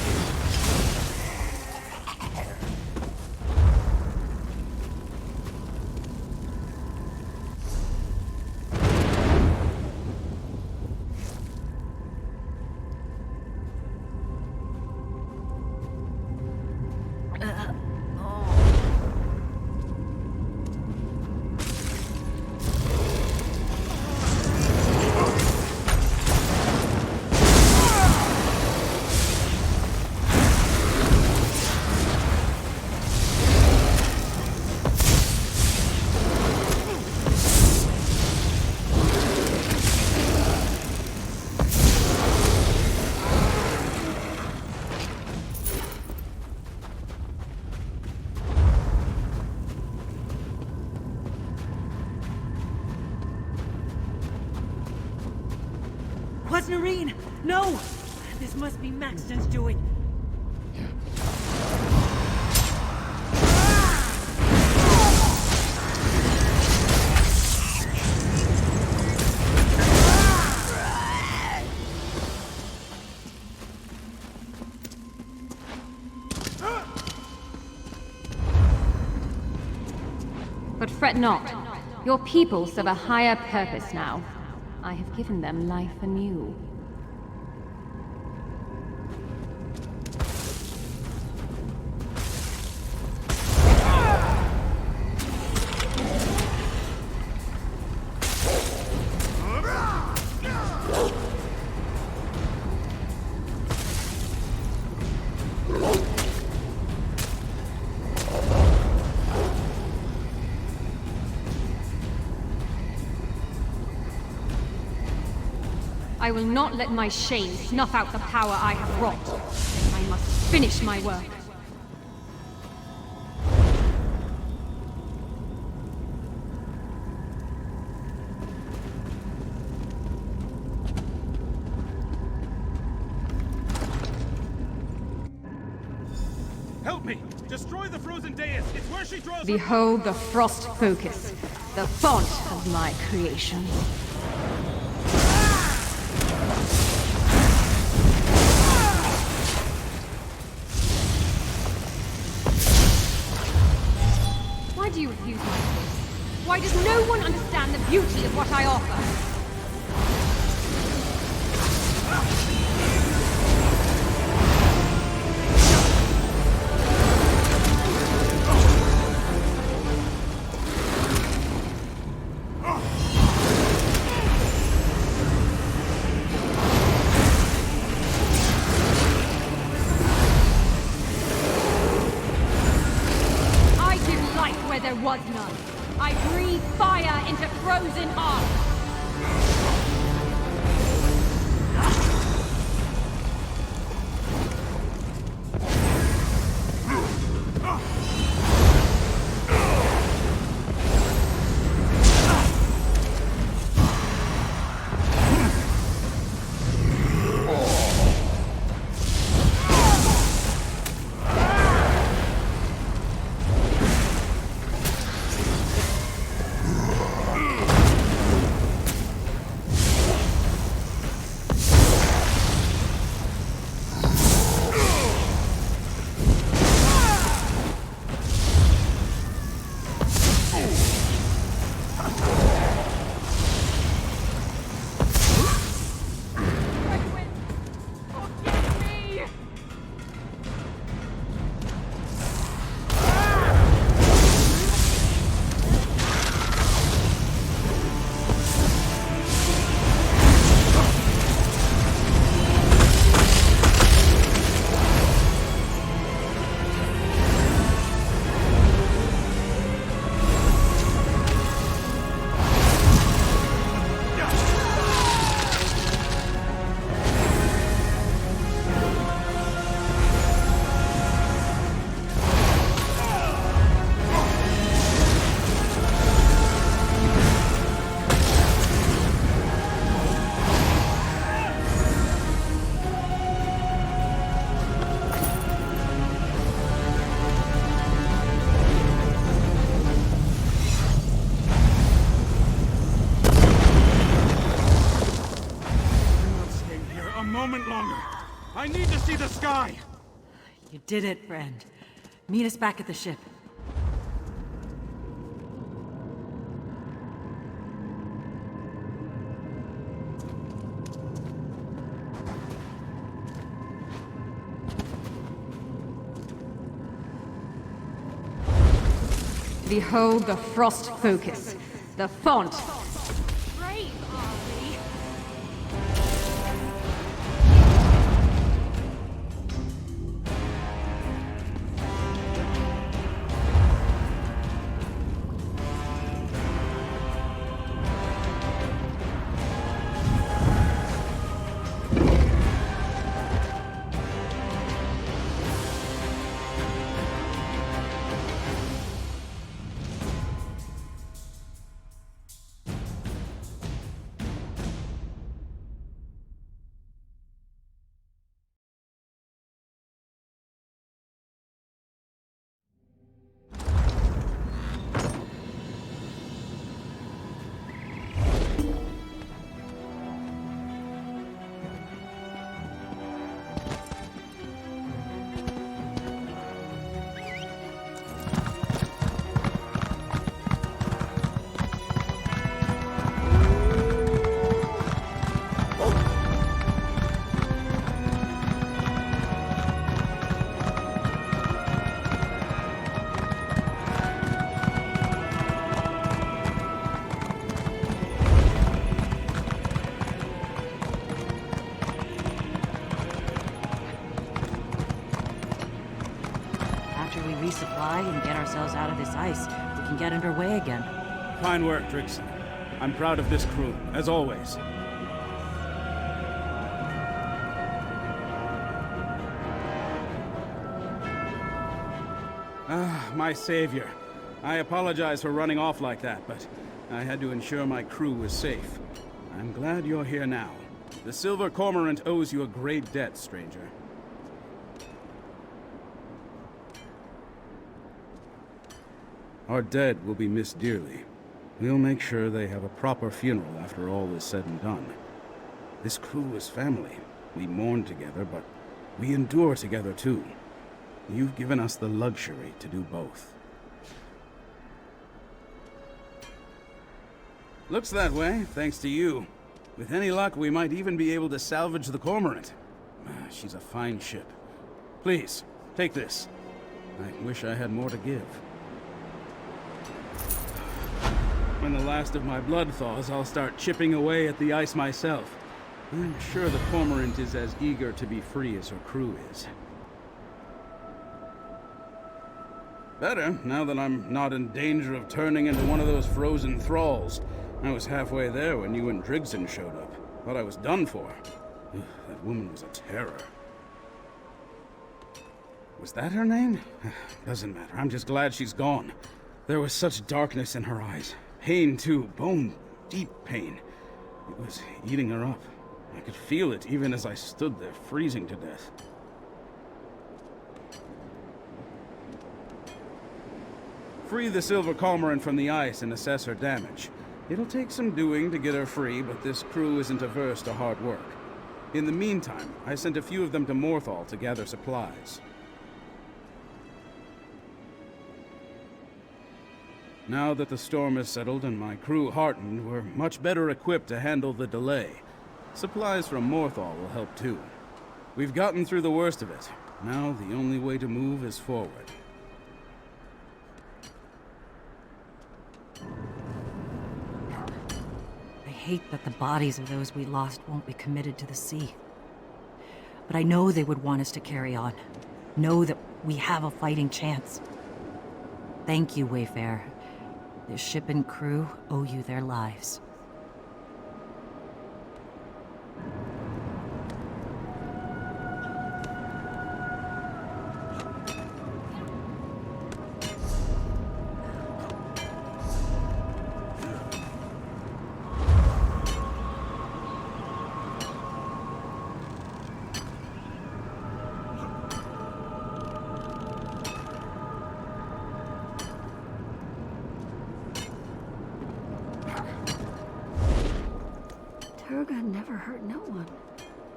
Nareen! No! This must be Maxton's doing. But fret not. Your people serve a higher purpose now. I have given them life anew. I will not let my shame snuff out the power I have wrought. I must finish my work. Help me! Destroy the frozen dais! It's where she draws. Behold the frost focus, the font of my creation. Why do you refuse my place? Why does no one understand the beauty of what I offer? There was none. I breathe fire into frozen hearts. I need to see the sky! You did it, friend. Meet us back at the ship. Behold the frost focus, the font. Brave, are we? Resupply and get ourselves out of this ice, we can get underway again. Fine work, Drixon. I'm proud of this crew, as always. Ah, my savior. I apologize for running off like that, but I had to ensure my crew was safe. I'm glad you're here now. The Silver Cormorant owes you a great debt, stranger. Our dead will be missed dearly. We'll make sure they have a proper funeral after all is said and done. This crew is family. We mourn together, but we endure together too. You've given us the luxury to do both. Looks that way, thanks to you. With any luck, we might even be able to salvage the Cormorant. She's a fine ship. Please, take this. I wish I had more to give. When the last of my blood thaws, I'll start chipping away at the ice myself. I'm sure the Cormorant is as eager to be free as her crew is. Better, now that I'm not in danger of turning into one of those frozen thralls. I was halfway there when you and Drigson showed up. Thought I was done for. Ugh, that woman was a terror. Was that her name? Doesn't matter, I'm just glad she's gone. There was such darkness in her eyes. Pain, too. Bone-deep pain. It was eating her up. I could feel it even as I stood there, freezing to death. Free the Silver Cormorant from the ice and assess her damage. It'll take some doing to get her free, but this crew isn't averse to hard work. In the meantime, I sent a few of them to Morthal to gather supplies. Now that the storm has settled and my crew heartened, we're much better equipped to handle the delay. Supplies from Morthal will help too. We've gotten through the worst of it. Now the only way to move is forward. I hate that the bodies of those we lost won't be committed to the sea. But I know they would want us to carry on. Know that we have a fighting chance. Thank you, Wayfarer. The ship and crew owe you their lives. Turga never hurt no one.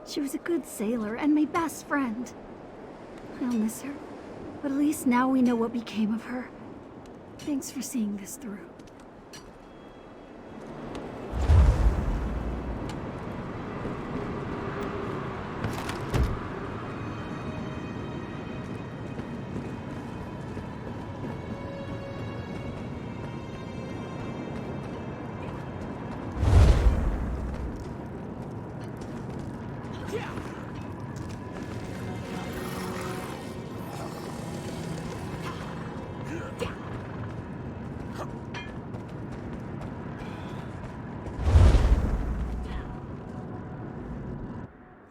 She was a good sailor and my best friend. I'll miss her, but at least now we know what became of her. Thanks for seeing this through.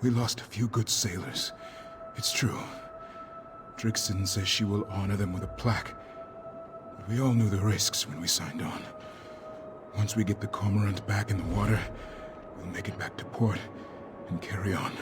We lost a few good sailors. It's true. Drixon says she will honor them with a plaque. But we all knew the risks when we signed on. Once we get the Cormorant back in the water, we'll make it back to port and carry on.